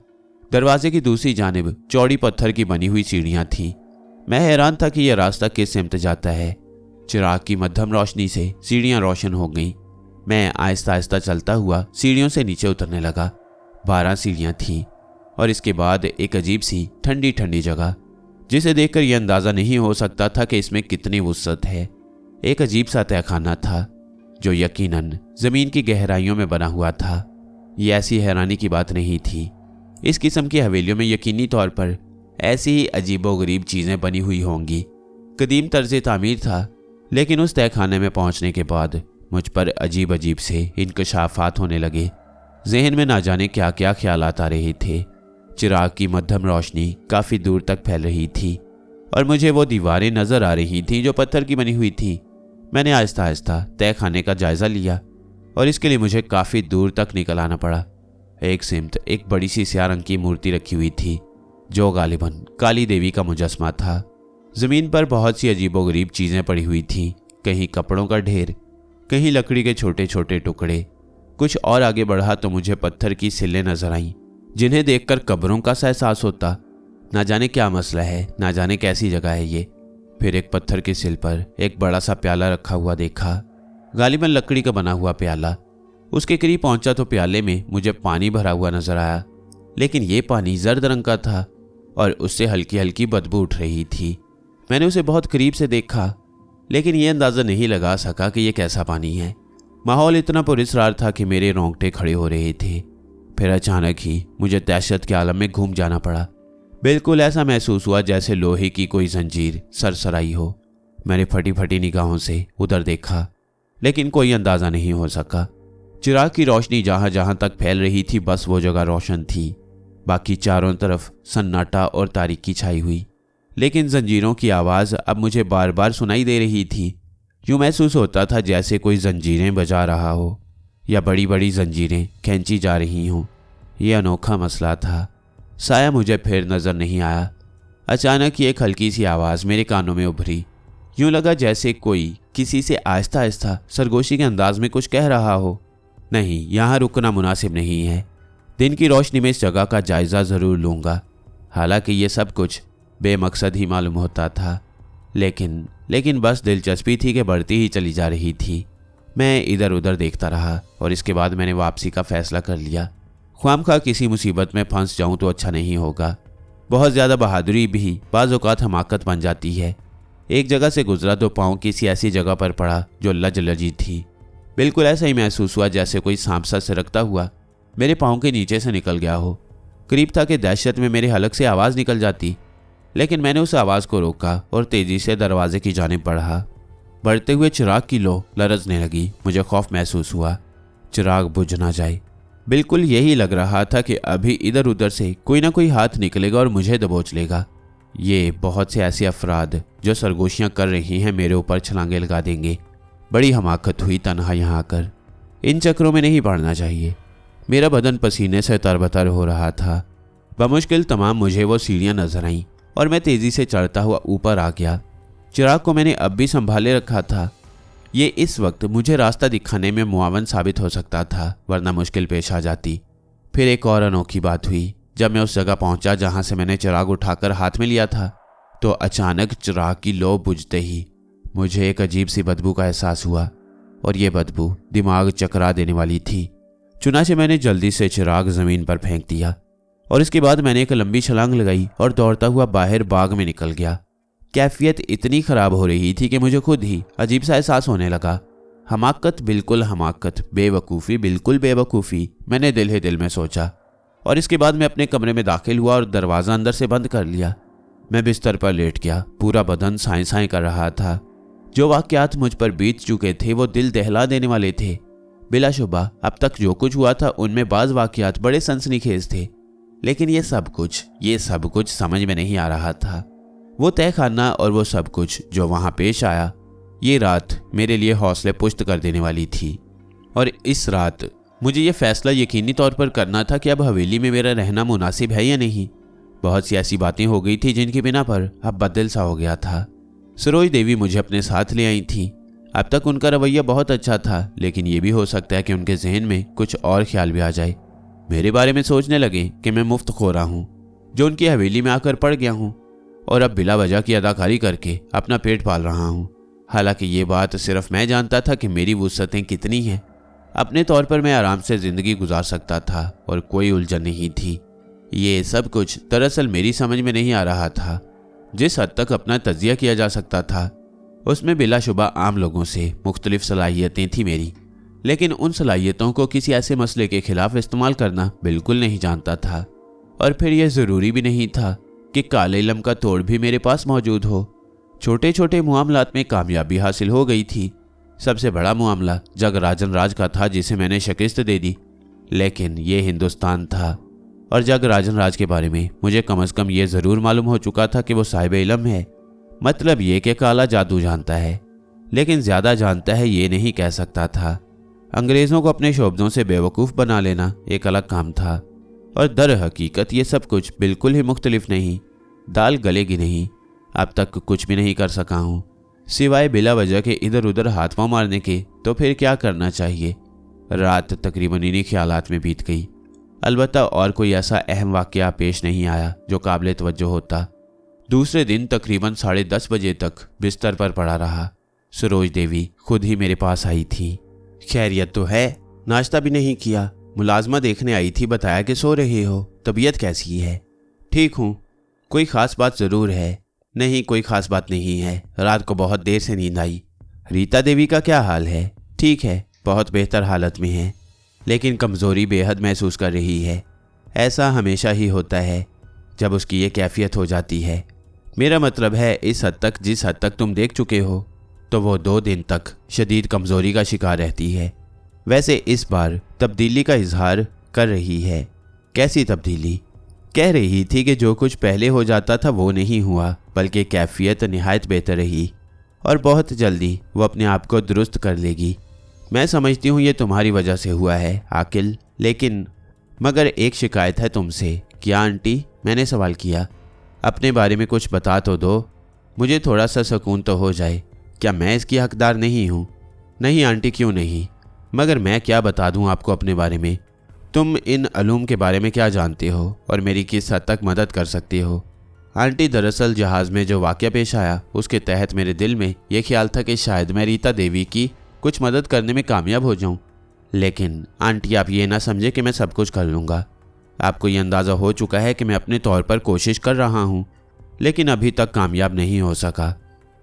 दरवाजे की दूसरी जानिब चौड़ी पत्थर की बनी हुई सीढ़ियां थीं। मैं हैरान था कि यह रास्ता किस सिमत जाता है। चिराग की मध्यम रोशनी से सीढ़ियां रोशन हो गईं। मैं आहिस्ता आहिस्ता चलता हुआ सीढ़ियों से नीचे उतरने लगा। 12 सीढ़ियां थीं और इसके बाद एक अजीब सी ठंडी ठंडी जगह, जिसे देखकर यह अंदाज़ा नहीं हो सकता था कि इसमें कितनी वुसअत है। एक अजीब सा तहखाना था जो यकीनन ज़मीन की गहराइयों में बना हुआ था। यह ऐसी हैरानी की बात नहीं थी। इस किस्म की हवेलियों में यकीनी तौर पर ऐसी ही अजीबोगरीब चीज़ें बनी हुई होंगी। कदीम तर्ज तामीर था, लेकिन उस तहखाने में पहुंचने के बाद मुझ पर अजीब अजीब से इंकशाफात होने लगे। जहन में ना जाने क्या क्या ख्यालात आ रहे थे। चिराग की मध्यम रोशनी काफ़ी दूर तक फैल रही थी और मुझे वो दीवारें नज़र आ रही थीं जो पत्थर की बनी हुई थी। मैंने आहिस्ता आहिस्ता तहखाने का जायज़ा लिया और इसके लिए मुझे काफ़ी दूर तक निकल आना पड़ा। एक सिमत एक बड़ी सी स्याह रंग की मूर्ति रखी हुई थी, जो गालिबन काली देवी का मुजस्मा था। ज़मीन पर बहुत सी अजीबोगरीब चीज़ें पड़ी हुई थीं, कहीं कपड़ों का ढेर, कहीं लकड़ी के छोटे छोटे टुकड़े। कुछ और आगे बढ़ा तो मुझे पत्थर की सिल्लें नजर आईं, जिन्हें देखकर कब्रों का सा एहसास होता। ना जाने क्या मसला है, ना जाने कैसी जगह है ये। फिर एक पत्थर की सिल पर एक बड़ा सा प्याला रखा हुआ देखा, गालिबन लकड़ी का बना हुआ प्याला। उसके करीब पहुंचा तो प्याले में मुझे पानी भरा हुआ नजर आया, लेकिन ये पानी जर्द रंग का था और उससे हल्की हल्की बदबू उठ रही थी। मैंने उसे बहुत करीब से देखा, लेकिन यह अंदाज़ा नहीं लगा सका कि यह कैसा पानी है। माहौल इतना पुरस्कार था कि मेरे रोंगटे खड़े हो रहे थे। फिर अचानक ही मुझे दहशत के आलम में घूम जाना पड़ा। बिल्कुल ऐसा महसूस हुआ जैसे लोहे की कोई जंजीर सरसराई हो। मैंने फटी फटी निगाहों से उधर देखा, लेकिन कोई अंदाज़ा नहीं हो सका। चिराग की रोशनी जहां जहां तक फैल रही थी, बस वो जगह रोशन थी। बाकी चारों तरफ सन्नाटा और तारीकी छाई हुई, लेकिन जंजीरों की आवाज़ अब मुझे बार बार सुनाई दे रही थी। यूँ महसूस होता था जैसे कोई जंजीरें बजा रहा हो या बड़ी बड़ी जंजीरें खींची जा रही हों। यह अनोखा मसला था। साया मुझे फिर नज़र नहीं आया। अचानक ही एक हल्की सी आवाज़ मेरे कानों में उभरी। यूँ लगा जैसे कोई किसी से आहिस्ता आहिस्ता सरगोशी के अंदाज में कुछ कह रहा हो। नहीं, यहाँ रुकना मुनासिब नहीं है। दिन की रोशनी में इस जगह का जायज़ा ज़रूर लूँगा। हालांकि ये सब कुछ बेमकसद ही मालूम होता था, लेकिन बस दिलचस्पी थी कि बढ़ती ही चली जा रही थी। मैं इधर उधर देखता रहा और इसके बाद मैंने वापसी का फ़ैसला कर लिया। ख्वामखा किसी मुसीबत में फंस जाऊं तो अच्छा नहीं होगा। बहुत ज़्यादा बहादुरी भी बाज़ औक़ात हमाकत बन जाती है। एक जगह से गुजरा तो पाँव किसी ऐसी जगह पर पड़ा जो लजी थी। बिल्कुल ऐसा ही महसूस हुआ जैसे कोई सांप सा सिरकता हुआ मेरे पाँव के नीचे से निकल गया हो। करीब था कि दहशत में मेरे हलक से आवाज़ निकल जाती, लेकिन मैंने उस आवाज़ को रोका और तेज़ी से दरवाजे की जानिब बढ़ा। बढ़ते हुए चिराग की लो लरजने लगी। मुझे खौफ महसूस हुआ चिराग बुझ ना जाए। बिल्कुल यही लग रहा था कि अभी इधर उधर से कोई ना कोई हाथ निकलेगा और मुझे दबोच लेगा। ये बहुत से ऐसे अफराद जो सरगोशियाँ कर रही हैं मेरे ऊपर छलांगे लगा देंगे। बड़ी हमाकत हुई तन्हा यहाँ आकर। इन चक्रों में नहीं पड़ना चाहिए। मेरा बदन पसीने से तरबतर हो रहा था। बमुश्किल तमाम मुझे वो सीढ़ियाँ नजर आईं और मैं तेज़ी से चढ़ता हुआ ऊपर आ गया। चिराग को मैंने अब भी संभाले रखा था। ये इस वक्त मुझे रास्ता दिखाने में मुआवन साबित हो सकता था, वरना मुश्किल पेश आ जाती। फिर एक और अनोखी बात हुई। जब मैं उस जगह पहुंचा जहां से मैंने चिराग उठाकर हाथ में लिया था, तो अचानक चिराग की लौ बुझते ही मुझे एक अजीब सी बदबू का एहसास हुआ और ये बदबू दिमाग चकरा देने वाली थी। चुनाचे मैंने जल्दी से चिराग ज़मीन पर फेंक दिया और इसके बाद मैंने एक लंबी छलांग लगाई और दौड़ता हुआ बाहर बाग में निकल गया। कैफियत इतनी ख़राब हो रही थी कि मुझे खुद ही अजीब सा एहसास होने लगा। हमाकत, बिल्कुल हमाकत, बेवकूफ़ी, बिल्कुल बेवकूफ़ी, मैंने दिल ही दिल में सोचा। और इसके बाद मैं अपने कमरे में दाखिल हुआ और दरवाज़ा अंदर से बंद कर लिया। मैं बिस्तर पर लेट गया। पूरा बदन साएं साएं कर रहा था। जो वाक़यात मुझ पर बीत चुके थे वो दिल दहला देने वाले थे। बिलाशुबा अब तक जो कुछ हुआ था उनमें बाज़ वाक़यात बड़े सनसनीखेज थे, लेकिन ये सब कुछ समझ में नहीं आ रहा था। वो तहखाना और वो सब कुछ जो वहाँ पेश आया, ये रात मेरे लिए हौसले पुष्ट कर देने वाली थी। और इस रात मुझे ये फैसला यकीनी तौर पर करना था कि अब हवेली में मेरा रहना मुनासिब है या नहीं। बहुत सी ऐसी बातें हो गई थी जिनकी बिना पर अब बदल सा हो गया था। सरोज देवी मुझे अपने साथ ले आई थी। अब तक उनका रवैया बहुत अच्छा था, लेकिन ये भी हो सकता है कि उनके जहन में कुछ और ख्याल भी आ जाए। मेरे बारे में सोचने लगे कि मैं मुफ्त खोरा हूँ जो उनकी हवेली में आकर पड़ गया हूँ और अब बिला वजह की अदाकारी करके अपना पेट पाल रहा हूँ। हालांकि ये बात सिर्फ मैं जानता था कि मेरी वुसअतें कितनी हैं। अपने तौर पर मैं आराम से ज़िंदगी गुजार सकता था और कोई उलझन नहीं थी। ये सब कुछ दरअसल मेरी समझ में नहीं आ रहा था। जिस हद तक अपना तजिया किया जा सकता था उसमें बिलाशुबा आम लोगों से मुख्तलिफ सलाहियतें थी मेरी, लेकिन उन सलाहियतों को किसी ऐसे मसले के खिलाफ इस्तेमाल करना बिल्कुल नहीं जानता था। और फिर यह ज़रूरी भी नहीं था कि काले इल्म का तोड़ भी मेरे पास मौजूद हो। छोटे छोटे मामलात में कामयाबी हासिल हो गई थी। सबसे बड़ा मामला जगराजन राज का था जिसे मैंने शिकस्त दे दी, लेकिन ये हिंदुस्तान था और जगराजन राज के बारे में मुझे कम से कम ये ज़रूर मालूम हो चुका था कि वो साहिब इल्म है। मतलब ये कि काला जादू जानता है, लेकिन ज़्यादा जानता है ये नहीं कह सकता था। अंग्रेज़ों को अपने शोबदों से बेवकूफ़ बना लेना एक अलग काम था, और दर हकीकत ये सब कुछ बिल्कुल ही मुख्तलिफ नहीं। दाल गलेगी नहीं। अब तक कुछ भी नहीं कर सका हूँ सिवाय बिला वजह के इधर उधर हाथ पाँव मारने के, तो फिर क्या करना चाहिए। रात तकरीबन इन्हीं ख्यालात में बीत गई। अलबत्ता और कोई ऐसा अहम वाक़या पेश नहीं आया जो काबिल तवज्जो होता। दूसरे दिन तकरीबन 10:30 बजे तक बिस्तर पर पड़ा रहा। सरोज देवी खुद ही मेरे पास आई थी। खैरियत तो है? नाश्ता भी नहीं किया। मुलाजमा देखने आई थी, बताया कि सो रहे हो। तबीयत कैसी है? ठीक हूँ। कोई ख़ास बात ज़रूर है? नहीं, कोई ख़ास बात नहीं है। रात को बहुत देर से नींद आई। रीता देवी का क्या हाल है? ठीक है, बहुत बेहतर हालत में है, लेकिन कमज़ोरी बेहद महसूस कर रही है। ऐसा हमेशा ही होता है जब उसकी ये कैफियत हो जाती है। मेरा मतलब है इस हद तक जिस हद तक तुम देख चुके हो, तो वो 2 दिन तक शदीद कमज़ोरी का शिकार रहती है। वैसे इस बार तब्दीली का इजहार कर रही है। कैसी तब्दीली? कह रही थी कि जो कुछ पहले हो जाता था वो नहीं हुआ, बल्कि कैफियत निहायत बेहतर रही और बहुत जल्दी वो अपने आप को दुरुस्त कर लेगी। मैं समझती हूँ ये तुम्हारी वजह से हुआ है आकिल, लेकिन मगर एक शिकायत है तुमसे। क्या आंटी? मैंने सवाल किया। अपने बारे में कुछ बता तो दो, मुझे थोड़ा सा सुकून तो हो जाए। क्या मैं इसकी हकदार नहीं हूँ? नहीं आंटी, क्यों नहीं, मगर मैं क्या बता दूँ आपको अपने बारे में। तुम इन अलूम के बारे में क्या जानते हो और मेरी किस हद तक मदद कर सकते हो? आंटी, दरअसल जहाज़ में जो वाक़या पेश आया उसके तहत मेरे दिल में यह ख्याल था कि शायद मैं रीता देवी की कुछ मदद करने में कामयाब हो जाऊं। लेकिन आंटी, आप ये ना समझे कि मैं सब कुछ कर लूँगा। आपको ये अंदाज़ा हो चुका है कि मैं अपने तौर पर कोशिश कर रहा हूँ, लेकिन अभी तक कामयाब नहीं हो सका।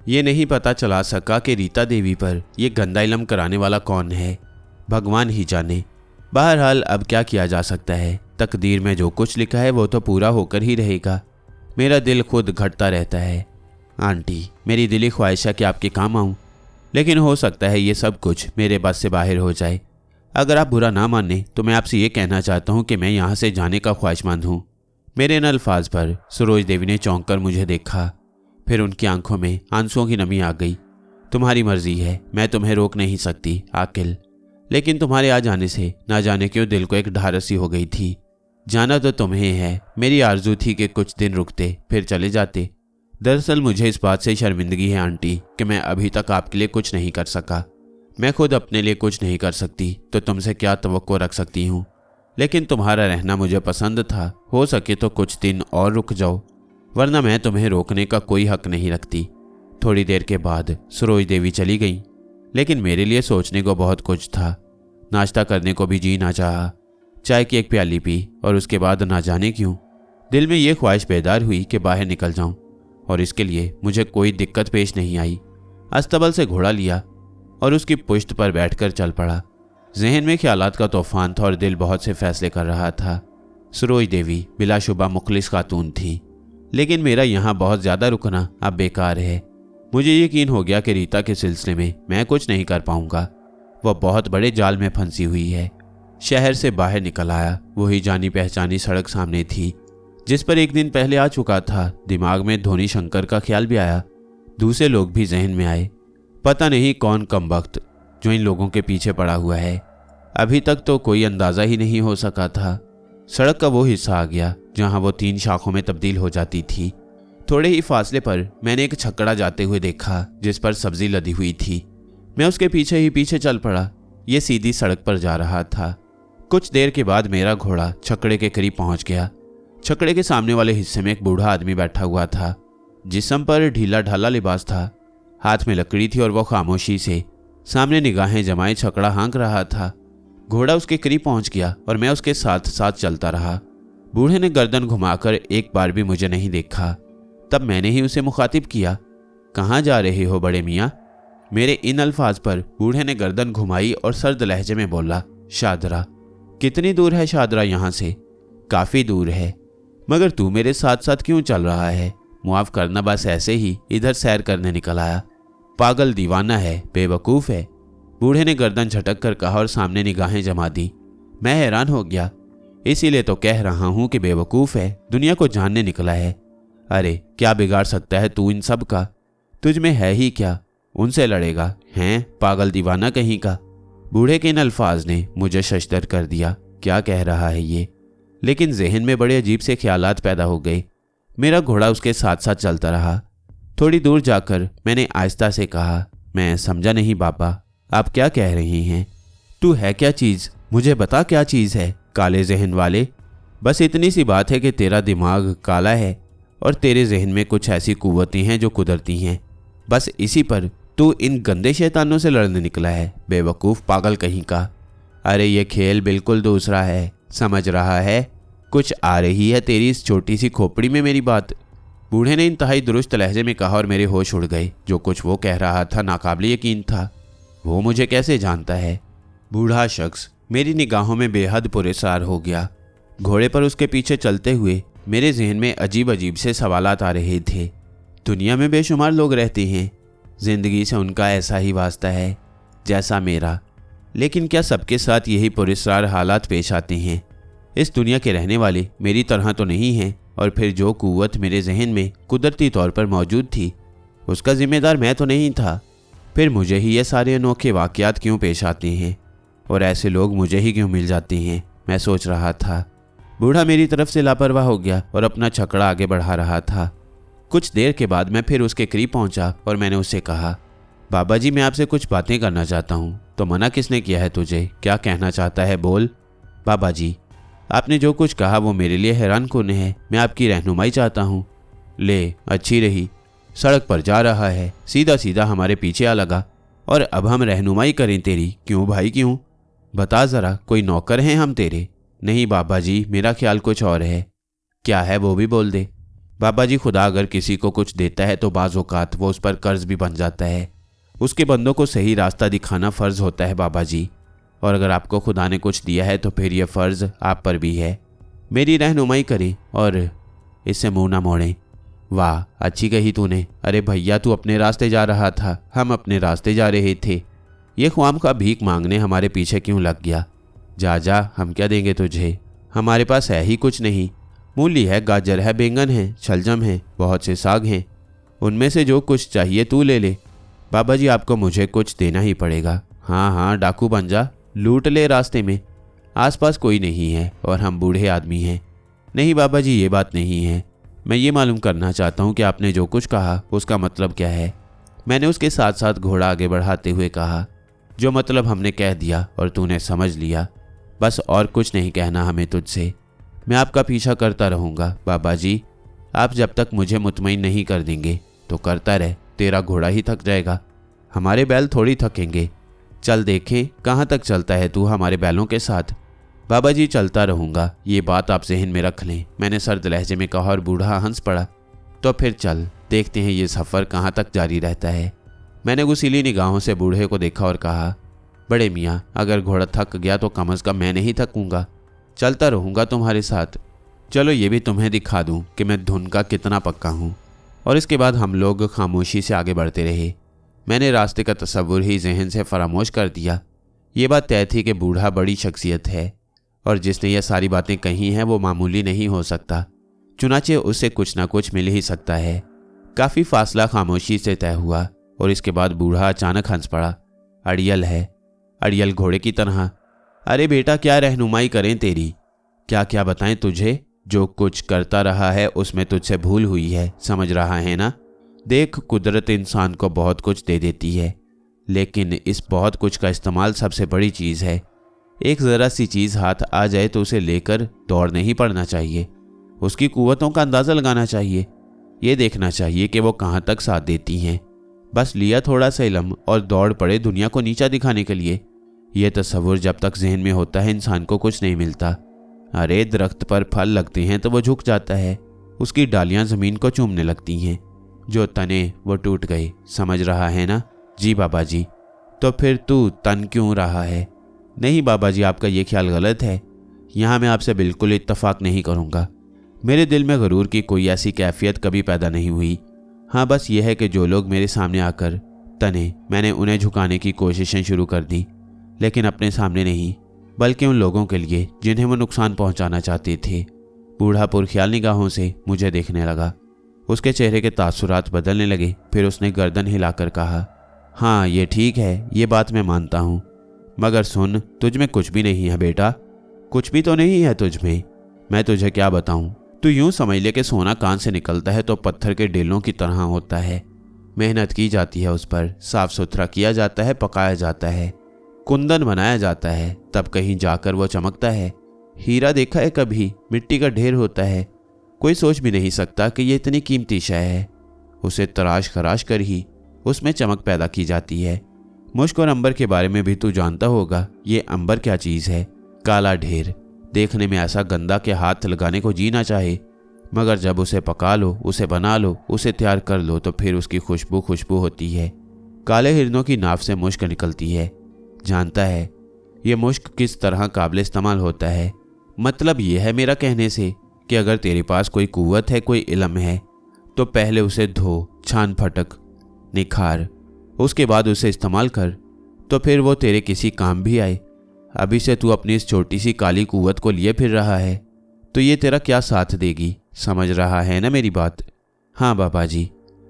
ये नहीं पता चला सका कि रीता देवी पर यह गंदा इल्म कराने वाला कौन है, भगवान ही जाने। बहरहाल अब क्या किया जा सकता है। तकदीर में जो कुछ लिखा है वो तो पूरा होकर ही रहेगा। मेरा दिल खुद घटता रहता है। आंटी, मेरी दिली ख्वाहिश है कि आपके काम आऊँ, लेकिन हो सकता है ये सब कुछ मेरे बस से बाहर हो जाए। अगर आप बुरा ना माने तो मैं आपसे ये कहना चाहता हूँ कि मैं यहाँ से जाने का ख्वाहिशमंद हूँ। मेरे इन अल्फाज पर सरोज देवी ने चौंक कर मुझे देखा। फिर उनकी आंखों में आंसुओं की नमी आ गई। तुम्हारी मर्जी है, मैं तुम्हें रोक नहीं सकती आकिल, लेकिन तुम्हारे आ जाने से ना जाने क्यों दिल को एक ढारसी हो गई थी। जाना तो तुम्हें है, मेरी आरजू थी कि कुछ दिन रुकते फिर चले जाते। दरअसल मुझे इस बात से शर्मिंदगी है आंटी कि मैं अभी तक आपके लिए कुछ नहीं कर सका। मैं खुद अपने लिए कुछ नहीं कर सकती तो तुमसे क्या तवक्को रख सकती हूँ। लेकिन तुम्हारा रहना मुझे पसंद था। हो सके तो कुछ दिन और रुक जाओ, वरना मैं तुम्हें रोकने का कोई हक नहीं रखती। थोड़ी देर के बाद सरोज देवी चली गई, लेकिन मेरे लिए सोचने को बहुत कुछ था। नाश्ता करने को भी जी ना चाहा। चाय की एक प्याली पी और उसके बाद ना जाने क्यों दिल में ये ख्वाहिश बेदार हुई कि बाहर निकल जाऊं, और इसके लिए मुझे कोई दिक्कत पेश नहीं आई। अस्तबल से घोड़ा लिया और उसकी पुश्त पर बैठकर चल पड़ा। जहन में ख्यालात का तूफान था और दिल बहुत से फैसले कर रहा था। सरोज देवी बिलाशुबा मुखलिस खातून थी, लेकिन मेरा यहाँ बहुत ज़्यादा रुकना अब बेकार है। मुझे यकीन हो गया कि रीता के सिलसिले में मैं कुछ नहीं कर पाऊंगा। वह बहुत बड़े जाल में फंसी हुई है। शहर से बाहर निकल आया। वही जानी पहचानी सड़क सामने थी जिस पर एक दिन पहले आ चुका था। दिमाग में धोनी शंकर का ख्याल भी आया। दूसरे लोग भी जहन में आए। पता नहीं कौन कमबख्त जो इन लोगों के पीछे पड़ा हुआ है। अभी तक तो कोई अंदाज़ा ही नहीं हो सका था। सड़क का वो हिस्सा आ गया जहां वो 3 शाखों में तब्दील हो जाती थी। थोड़े ही फासले पर मैंने एक छकड़ा जाते हुए देखा जिस पर सब्जी लदी हुई थी। मैं उसके पीछे ही पीछे चल पड़ा। ये सीधी सड़क पर जा रहा था। कुछ देर के बाद मेरा घोड़ा छकड़े के करीब पहुंच गया। छकड़े के सामने वाले हिस्से में एक बूढ़ा आदमी बैठा हुआ था। जिस्म पर ढीला ढाला लिबास था, हाथ में लकड़ी थी और वो खामोशी से सामने निगाहें जमाए छकड़ा हाँक रहा था। घोड़ा उसके करीब पहुंच गया और मैं उसके साथ साथ चलता रहा। बूढ़े ने गर्दन घुमाकर एक बार भी मुझे नहीं देखा। तब मैंने ही उसे मुखातिब किया, कहाँ जा रहे हो बड़े मियाँ? मेरे इन अल्फाज पर बूढ़े ने गर्दन घुमाई और सर्द लहजे में बोला, शादरा। कितनी दूर है शादरा यहाँ से? काफ़ी दूर है, मगर तू मेरे साथ साथ क्यों चल रहा है? मुआफ़ करना, बस ऐसे ही इधर सैर करने निकल आया। पागल दीवाना है, बेवकूफ़ है। बूढ़े ने गर्दन झटक कर कहा और सामने निगाहें जमा दी। मैं हैरान हो गया। इसीलिए तो कह रहा हूँ कि बेवकूफ़ है, दुनिया को जानने निकला है। अरे क्या बिगाड़ सकता है तू इन सब का? तुझ में है ही क्या? उनसे लड़ेगा? हैं पागल दीवाना कहीं का। बूढ़े के इन अल्फाज ने मुझे शशदर कर दिया। क्या कह रहा है ये? लेकिन जहन में बड़े अजीब से ख्यालात पैदा हो गए। मेरा घोड़ा उसके साथ साथ चलता रहा। थोड़ी दूर जाकर मैंने आहिस्ता से कहा, मैं समझा नहीं बाबा, आप क्या कह रही हैं? तू है क्या चीज़? मुझे बता क्या चीज़ है, काले जहन वाले। बस इतनी सी बात है कि तेरा दिमाग काला है और तेरे जहन में कुछ ऐसी कुव्वतें हैं जो कुदरती हैं। बस इसी पर तू इन गंदे शैतानों से लड़ने निकला है, बेवकूफ़ पागल कहीं का। अरे ये खेल बिल्कुल दूसरा है, समझ रहा है? कुछ आ रही है तेरी इस छोटी सी खोपड़ी में मेरी बात? बूढ़े ने इंतहाई दुरुस्त लहजे में कहा और मेरे होश उड़ गए। जो कुछ वो कह रहा था नाकाबिले यकीन था। वो मुझे कैसे जानता है? बूढ़ा शख्स मेरी निगाहों में बेहद पुरस्कार हो गया। घोड़े पर उसके पीछे चलते हुए मेरे जहन में अजीब अजीब से सवालात आ रहे थे। दुनिया में बेशुमार लोग रहते हैं, जिंदगी से उनका ऐसा ही वास्ता है जैसा मेरा, लेकिन क्या सबके साथ यही पुरस्कार हालात पेश आते हैं? इस दुनिया के रहने वाले मेरी तरह तो नहीं हैं। और फिर जो कुव्वत मेरे जहन में कुदरती तौर पर मौजूद थी उसका जिम्मेदार मैं तो नहीं था। फिर मुझे ही ये सारे अनोखे वाक़यात क्यों पेश आते हैं और ऐसे लोग मुझे ही क्यों मिल जाते हैं, मैं सोच रहा था। बूढ़ा मेरी तरफ से लापरवाह हो गया और अपना छकड़ा आगे बढ़ा रहा था। कुछ देर के बाद मैं फिर उसके करीब पहुंचा और मैंने उससे कहा, बाबा जी मैं आपसे कुछ बातें करना चाहता हूँ। तो मना किसने किया है तुझे? क्या कहना चाहता है बोल। बाबा जी आपने जो कुछ कहा वो मेरे लिए हैरान कुन है। मैं आपकी रहनुमाई चाहता हूँ। ले अच्छी रही, सड़क पर जा रहा है, सीधा सीधा हमारे पीछे आ लगा और अब हम रहनुमाई करें तेरी? क्यों भाई क्यों? बता ज़रा, कोई नौकर हैं हम तेरे? नहीं बाबा जी, मेरा ख्याल कुछ और है। क्या है वो भी बोल दे। बाबा जी खुदा अगर किसी को कुछ देता है तो बाज़ औक़ात वो उस पर कर्ज भी बन जाता है। उसके बंदों को सही रास्ता दिखाना फ़र्ज़ होता है बाबा जी। और अगर आपको खुदा ने कुछ दिया है तो फिर यह फ़र्ज़ आप पर भी है। मेरी रहनुमाई करें और इससे मुँह ना मोड़ें। वाह अच्छी कही तूने। अरे भैया तू अपने रास्ते जा रहा था, हम अपने रास्ते जा रहे थे। ये ख्वाम का भीख मांगने हमारे पीछे क्यों लग गया? जा जा, हम क्या देंगे तुझे? हमारे पास है ही कुछ नहीं। मूली है, गाजर है, बैंगन है, शलजम है, बहुत से साग हैं। उनमें से जो कुछ चाहिए तू ले ले। बाबा जी आपको मुझे कुछ देना ही पड़ेगा। हाँ हाँ डाकू बन जा, लूट ले रास्ते में। आसपास कोई नहीं है और हम बूढ़े आदमी हैं। नहीं बाबा जी ये बात नहीं है। मैं ये मालूम करना चाहता हूँ कि आपने जो कुछ कहा उसका मतलब क्या है। मैंने उसके साथ साथ घोड़ा आगे बढ़ाते हुए कहा, जो मतलब हमने कह दिया और तूने समझ लिया, बस और कुछ नहीं कहना हमें तुझसे। मैं आपका पीछा करता रहूँगा बाबा जी। आप जब तक मुझे मुतमईन नहीं कर देंगे तो करता रह, तेरा घोड़ा ही थक जाएगा, हमारे बैल थोड़ी थकेंगे। चल देखें कहाँ तक चलता है तू हमारे बैलों के साथ। बाबा जी चलता रहूँगा, ये बात आप जहन में रख लें, मैंने सर्द लहजे में कहा और बूढ़ा हंस पड़ा। तो फिर चल देखते हैं ये सफ़र कहाँ तक जारी रहता है। मैंने गुस्सीली निगाहों से बूढ़े को देखा और कहा, बड़े मियाँ अगर घोड़ा थक गया तो कम अज़ कम मैं नहीं थकूँगा, चलता रहूँगा तुम्हारे साथ। चलो ये भी तुम्हें दिखा दूं कि मैं धुन का कितना पक्का हूँ। और इसके बाद हम लोग खामोशी से आगे बढ़ते रहे। मैंने रास्ते का तस्वुर ही जहन से फरामोश कर दिया। ये बात तय थी कि बूढ़ा बड़ी शख्सियत है और जिसने ये सारी बातें कही हैं वो मामूली नहीं हो सकता, चुनाचे उससे कुछ ना कुछ मिल ही सकता है। काफ़ी फासला खामोशी से तय हुआ और इसके बाद बूढ़ा अचानक हंस पड़ा। अड़ियल है, अड़ियल घोड़े की तरह। अरे बेटा क्या रहनुमाई करें तेरी, क्या क्या बताएं तुझे। जो कुछ करता रहा है उसमें तुझसे भूल हुई है, समझ रहा है ना। देख कुदरत इंसान को बहुत कुछ दे देती है, लेकिन इस बहुत कुछ का इस्तेमाल सबसे बड़ी चीज़ है। एक ज़रा सी चीज़ हाथ आ जाए तो उसे लेकर दौड़ नहीं पड़ना चाहिए, उसकी कुव्वतों का अंदाज़ा लगाना चाहिए। ये देखना चाहिए कि वो कहाँ तक साथ देती हैं। बस लिया थोड़ा सा इल्म और दौड़ पड़े दुनिया को नीचा दिखाने के लिए। ये तस्वुर जब तक जहन में होता है इंसान को कुछ नहीं मिलता। अरे दरख्त पर फल लगते हैं तो वो झुक जाता है, उसकी डालियां ज़मीन को चूमने लगती हैं। जो तने वो टूट गए, समझ रहा है ना। जी बाबा जी। तो फिर तू तन क्यों रहा है। नहीं बाबा जी, आपका ये ख्याल गलत है। यहाँ मैं आपसे बिल्कुल इत्तफाक नहीं करूँगा। मेरे दिल में गरूर की कोई ऐसी कैफियत कभी पैदा नहीं हुई। हाँ बस यह है कि जो लोग मेरे सामने आकर तने, मैंने उन्हें झुकाने की कोशिशें शुरू कर दी, लेकिन अपने सामने नहीं बल्कि उन लोगों के लिए जिन्हें वो नुकसान पहुंचाना चाहते थे। बूढ़ा पुरख्याल निगाहों से मुझे देखने लगा। उसके चेहरे के तासुरात बदलने लगे। फिर उसने गर्दन हिलाकर कहा, हाँ ये ठीक है, ये बात मैं मानता हूँ, मगर सुन, तुझ में कुछ भी नहीं है बेटा। कुछ भी तो नहीं है तुझ में। मैं तुझे क्या बताऊँ, तू यूं समझ ले कि सोना कान से निकलता है तो पत्थर के डेलों की तरह होता है। मेहनत की जाती है, उस पर साफ सुथरा किया जाता है, पकाया जाता है, कुंदन बनाया जाता है, तब कहीं जाकर वो चमकता है। हीरा देखा है कभी, मिट्टी का ढेर होता है, कोई सोच भी नहीं सकता कि ये इतनी कीमती शय है। उसे तराश खराश कर ही उसमें चमक पैदा की जाती है। मुश्क और अंबर के बारे में भी तू जानता होगा। ये अंबर क्या चीज़ है, काला ढेर, देखने में ऐसा गंदा के हाथ लगाने को जी ना चाहे, मगर जब उसे पका लो, उसे बना लो, उसे तैयार कर लो तो फिर उसकी खुशबू होती है। काले हिरनों की नाव से मुश्क निकलती है। जानता है ये मुश्क किस तरह काबिल इस्तेमाल होता है। मतलब ये है मेरा कहने से कि अगर तेरे पास कोई कुव्वत है, कोई इल्म है, तो पहले उसे धो, छान फटक, निखार, उसके बाद उसे इस्तेमाल कर, तो फिर वो तेरे किसी काम भी आए। अभी से तू अपनी इस छोटी सी काली कुव्वत को लिए फिर रहा है तो ये तेरा क्या साथ देगी, समझ रहा है ना मेरी बात। हाँ बाबा जी,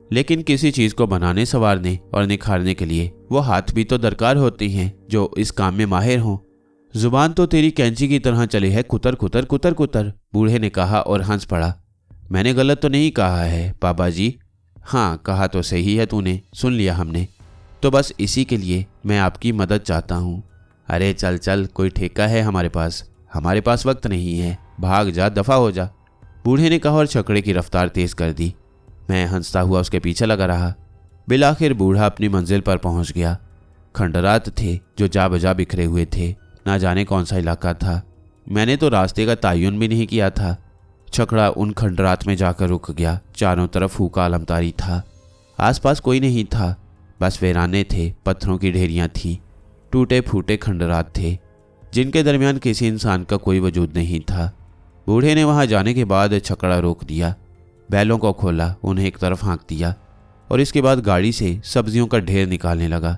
लेकिन किसी चीज़ को बनाने, संवारने और निखारने के लिए वो हाथ भी तो दरकार होते हैं जो इस काम में माहिर हों। जुबान तो तेरी कैंची की तरह चली है, कुतर कुतर कुतर कुतर, बूढ़े ने कहा और हंस पड़ा। मैंने गलत तो नहीं कहा है बाबा जी। हाँ कहा तो सही है तूने, सुन लिया हमने। तो बस इसी के लिए मैं आपकी मदद चाहता हूँ। अरे चल चल, कोई ठेका है हमारे पास वक्त नहीं है, भाग जा, दफा हो जा, बूढ़े ने कहा और छकड़े की रफ्तार तेज कर दी। मैं हंसता हुआ उसके पीछे लगा रहा। बिलाखिर बूढ़ा अपनी मंजिल पर पहुंच गया। खंडरात थे जो जा बजा बिखरे हुए थे, ना जाने कौन सा इलाका था। मैंने तो रास्ते का तयन भी नहीं किया था। छकड़ा उन खंडरात में जाकर रुक गया। चारों तरफ फूका आलमतारी था, आसपास कोई नहीं था, बस वीराने थे, पत्थरों की ढेरियां थीं, टूटे फूटे खंडरात थे जिनके दरमियान किसी इंसान का कोई वजूद नहीं था। बूढ़े ने वहां जाने के बाद छकड़ा रोक दिया, बैलों को खोला, उन्हें एक तरफ हाँक दिया और इसके बाद गाड़ी से सब्जियों का ढेर निकालने लगा।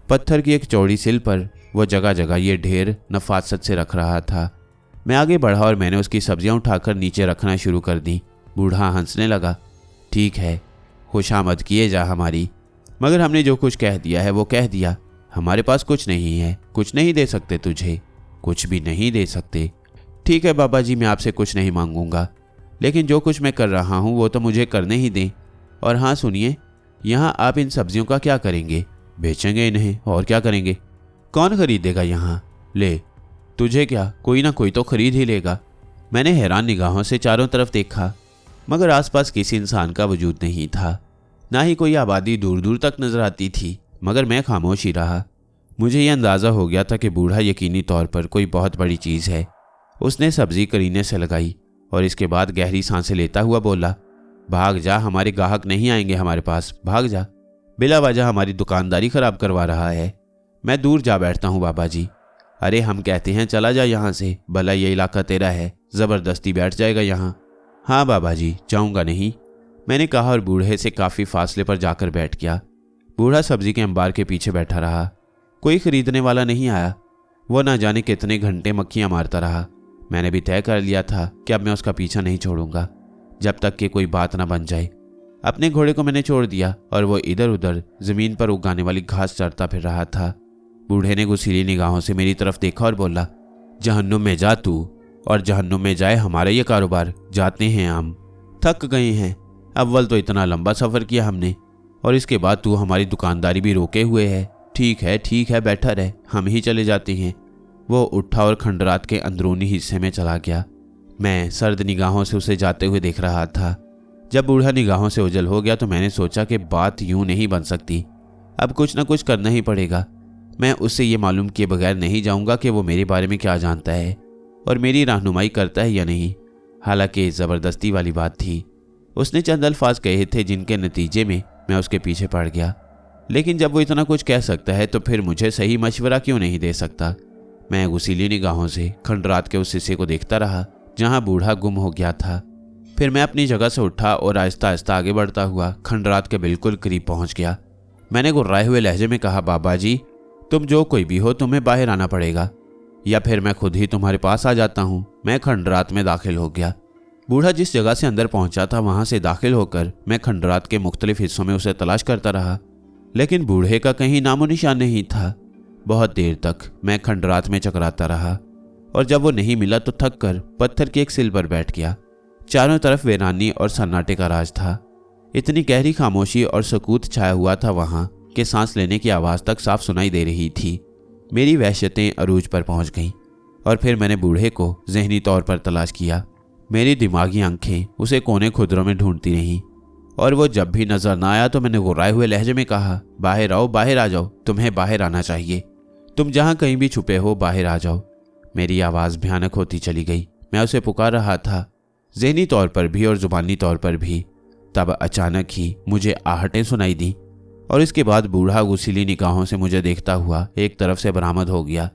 पत्थर की एक चौड़ी सिल पर वो जगह जगह ये ढेर नफासत से रख रहा था। मैं आगे बढ़ा और मैंने उसकी सब्जियां उठाकर नीचे रखना शुरू कर दी। बूढ़ा हंसने लगा। ठीक है, खुशामद किए जा हमारी, मगर हमने जो कुछ कह दिया है वो कह दिया। हमारे पास कुछ नहीं है, कुछ नहीं दे सकते तुझे, कुछ भी नहीं दे सकते। ठीक है बाबा जी, मैं आपसे कुछ नहीं मांगूंगा, लेकिन जो कुछ मैं कर रहा हूँ वो तो मुझे करने ही दें। और हाँ सुनिए, यहाँ आप इन सब्जियों का क्या करेंगे? बेचेंगे इन्हें, और क्या करेंगे? कौन खरीदेगा यहाँ? ले, तुझे क्या, कोई ना कोई तो खरीद ही लेगा। मैंने हैरान निगाहों से चारों तरफ देखा, मगर आसपास किसी इंसान का वजूद नहीं था, ना ही कोई आबादी दूर दूर तक नजर आती थी। मगर मैं खामोश ही रहा। मुझे यह अंदाज़ा हो गया था कि बूढ़ा यकीनी तौर पर कोई बहुत बड़ी चीज़ है। उसने सब्जी करीने से लगाई और इसके बाद गहरी सांसें लेता हुआ बोला, भाग जा, हमारे ग्राहक नहीं आएंगे हमारे पास, भाग जा, बिला वजह हमारी दुकानदारी खराब करवा रहा है। मैं दूर जा बैठता हूँ बाबा जी, अरे हम कहते हैं चला जा यहाँ से, भला ये इलाका तेरा है, ज़बरदस्ती बैठ जाएगा यहाँ। हाँ बाबा जी, जाऊँगा नहीं, मैंने कहा और बूढ़े से काफ़ी फासले पर जाकर बैठ गया। बूढ़ा सब्जी के अंबार के पीछे बैठा रहा। कोई खरीदने वाला नहीं आया। वो ना जाने कितने घंटे मक्खियाँ मारता रहा। मैंने भी तय कर लिया था कि अब मैं उसका पीछा नहीं छोड़ूंगा जब तक कि कोई बात ना बन जाए। अपने घोड़े को मैंने छोड़ दिया और वो इधर उधर ज़मीन पर उगाने वाली घास चरता फिर रहा था। बूढ़े ने गुस्सीली निगाहों से मेरी तरफ देखा और बोला, जहन्नुम में जा तू, और जहन्नुम में जाए हमारा ये कारोबार। जाते हैं हम, थक गए हैं। अव्वल तो इतना लंबा सफ़र किया हमने, और इसके बाद तू हमारी दुकानदारी भी रोके हुए है। ठीक है, बैठा रह, हम ही चले जाते हैं। वो उठा और खंडरात के अंदरूनी हिस्से में चला गया। मैं सर्द निगाहों से उसे जाते हुए देख रहा था। जब बूढ़ा निगाहों से ओझल हो गया तो मैंने सोचा कि बात यूं नहीं बन सकती, अब कुछ ना कुछ करना ही पड़ेगा। मैं उससे ये मालूम किए बगैर नहीं जाऊंगा कि वो मेरे बारे में क्या जानता है और मेरी रहनुमाई करता है या नहीं। हालांकि ज़बरदस्ती वाली बात थी। उसने चंद अल्फाज कहे थे जिनके नतीजे में मैं उसके पीछे पड़ गया। लेकिन जब वो इतना कुछ कह सकता है तो फिर मुझे सही मशवरा क्यों नहीं दे सकता। मैं गुस्सीली निगाहों से खंडरात के उस हिस्से को देखता रहा जहां बूढ़ा गुम हो गया था। फिर मैं अपनी जगह से उठा और आहिस्ता आहिस्ता आगे बढ़ता हुआ खंडरात के बिल्कुल करीब पहुंच गया। मैंने गुर्राए हुए लहजे में कहा, बाबा जी, तुम जो कोई भी हो, तुम्हें बाहर आना पड़ेगा, या फिर मैं खुद ही तुम्हारे पास आ जाता हूँ। मैं खंडरात में दाखिल हो गया। बूढ़ा जिस जगह से अंदर पहुंचा था वहां से दाखिल होकर मैं खंडरात के मुख्तलिफ हिस्सों में उसे तलाश करता रहा, लेकिन बूढ़े का कहीं नामो निशान नहीं था। बहुत देर तक मैं खंडरात में चकराता रहा और जब वो नहीं मिला तो थक कर पत्थर की एक सिल पर बैठ गया। चारों तरफ वीरानी और सन्नाटे का राज था। इतनी गहरी खामोशी और सकूत छाया हुआ था वहां कि सांस लेने की आवाज़ तक साफ सुनाई दे रही थी। मेरी वहशतें अरूज पर पहुंच गईं और फिर मैंने बूढ़े को जहनी तौर पर तलाश किया। मेरी दिमागी आंखें उसे कोने खुदरों में ढूंढती रहीं और वो जब भी नजर न आया तो मैंने गुर्राए हुए लहजे में कहा, बाहर आओ, बाहर आ जाओ, तुम्हें बाहर आना चाहिए। तुम जहां कहीं भी छुपे हो, बाहर आ जाओ। मेरी आवाज़ भयानक होती चली गई। मैं उसे पुकार रहा था, ज़हनी तौर पर भी और ज़ुबानी तौर पर भी। तब अचानक ही मुझे आहटें सुनाई दी और इसके बाद बूढ़ा गुस्सीली निगाहों से मुझे देखता हुआ एक तरफ से बरामद हो गया।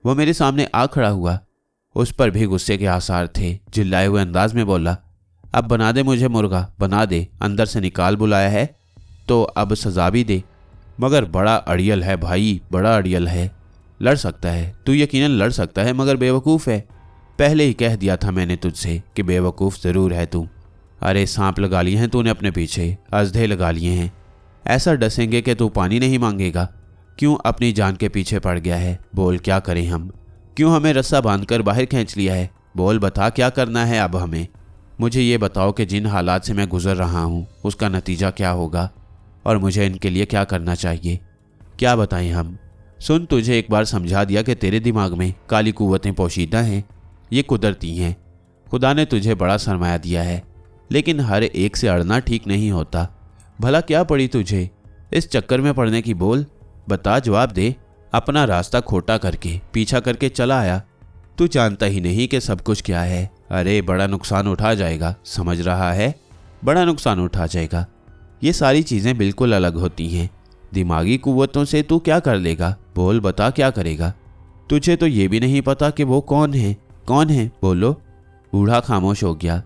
वो मेरे सामने आ खड़ा हुआ। उस पर भी गुस्से के आसार थे। चिल्लाए हुए अंदाज में बोला, अब बना दे मुझे मुर्गा, बना दे। अंदर से निकाल बुलाया है तो अब सजा भी दे। मगर बड़ा अड़ियल है भाई, बड़ा अड़ियल है। लड़ सकता है, तू यकीनन लड़ सकता है, मगर बेवकूफ़ है। पहले ही कह दिया था मैंने तुझसे कि बेवकूफ़ ज़रूर है तू। अरे सांप लगा लिए हैं तूने अपने पीछे, अजधे लगा लिए हैं। ऐसा डसेंगे कि तू पानी नहीं मांगेगा। क्यों अपनी जान के पीछे पड़ गया है? बोल क्या करें हम? क्यों हमें रस्सा बांधकर बाहर खींच लिया है? बोल बता क्या करना है अब हमें? मुझे ये बताओ कि जिन हालात से मैं गुजर रहा हूँ उसका नतीजा क्या होगा और मुझे इनके लिए क्या करना चाहिए? क्या बताएं हम? सुन, तुझे एक बार समझा दिया कि तेरे दिमाग में काली कुव्वतें पोशीदा हैं। ये कुदरती हैं। खुदा ने तुझे बड़ा सरमाया दिया है, लेकिन हर एक से अड़ना ठीक नहीं होता। भला क्या पड़ी तुझे इस चक्कर में पड़ने की? बोल बता, जवाब दे। अपना रास्ता खोटा करके पीछा करके चला आया। तू जानता ही नहीं कि सब कुछ क्या है। अरे बड़ा नुकसान उठा जाएगा, समझ रहा है? बड़ा नुकसान उठा जाएगा। ये सारी चीज़ें बिल्कुल अलग होती हैं। दिमागी कुव्वतों से तू क्या कर लेगा? बोल बता क्या करेगा? तुझे तो ये भी नहीं पता कि वो कौन है। कौन है बोलो? बूढ़ा खामोश हो गया।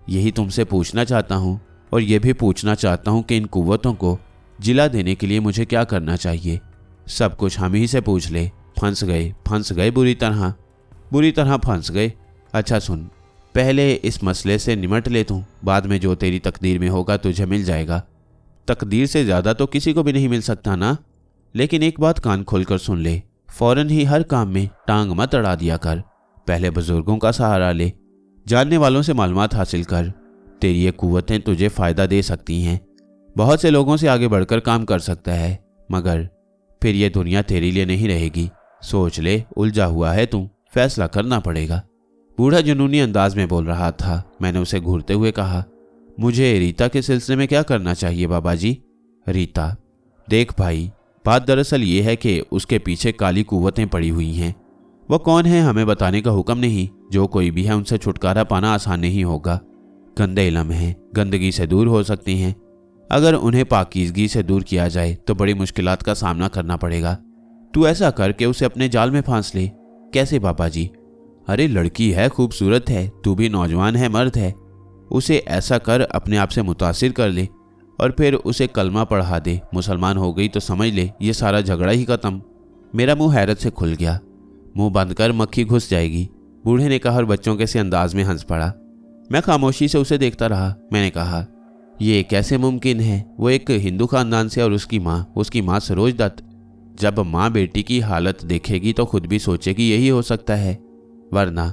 यही तुमसे पूछना चाहता हूँ और ये भी पूछना चाहता हूँ कि इन कुव्वतों को जिला देने के लिए मुझे क्या करना चाहिए। सब कुछ हम ही से पूछ ले। फंस गए बुरी तरह फंस गए। अच्छा सुन, पहले इस मसले से निमट ले तू, बाद में जो तेरी तकदीर में होगा तुझे मिल जाएगा। तकदीर से ज़्यादा तो किसी को भी नहीं मिल सकता ना। लेकिन एक बात कान खोलकर सुन ले, फौरन ही हर काम में टांग मत अड़ा दिया कर। पहले बुजुर्गों का सहारा ले, जानने वालों से मालूमात हासिल कर। तेरी ये कुव्वतें तुझे फ़ायदा दे सकती हैं। बहुत से लोगों से आगे बढ़कर काम कर सकता है, मगर फिर ये दुनिया तेरे लिए नहीं रहेगी। सोच ले, उलझा हुआ है तू, फैसला करना पड़ेगा। बूढ़ा जुनूनी अंदाज में बोल रहा था। मैंने उसे घूरते हुए कहा, मुझे रीता के सिलसिले में क्या करना चाहिए बाबा जी? रीता? देख भाई, बात दरअसल ये है कि उसके पीछे काली कुव्वतें पड़ी हुई हैं। वो कौन है हमें बताने का हुक्म नहीं। जो कोई भी है उनसे छुटकारा पाना आसान नहीं होगा। गंदे इल्म हैं, गंदगी से दूर हो सकती हैं। अगर उन्हें पाकीज़गी से दूर किया जाए तो बड़ी मुश्किलात का सामना करना पड़ेगा। तू ऐसा कर के उसे अपने जाल में फांस ले। कैसे पापा जी? अरे लड़की है, खूबसूरत है, तू भी नौजवान है, मर्द है, उसे ऐसा कर अपने आप से मुतासिर कर ले और फिर उसे कलमा पढ़ा दे, मुसलमान हो गई तो समझ ले ये सारा झगड़ा ही खत्म। मेरा मुंह हैरत से खुल गया। मुंह बंद कर, मक्खी घुस जाएगी, बूढ़े ने कहा और बच्चों के से अंदाज में हंस पड़ा। मैं खामोशी से उसे देखता रहा। मैंने कहा, ये कैसे मुमकिन है? वो एक हिंदू खानदान से और उसकी माँ सरोज दत्त। जब माँ बेटी की हालत देखेगी तो खुद भी सोचेगी यही हो सकता है, वरना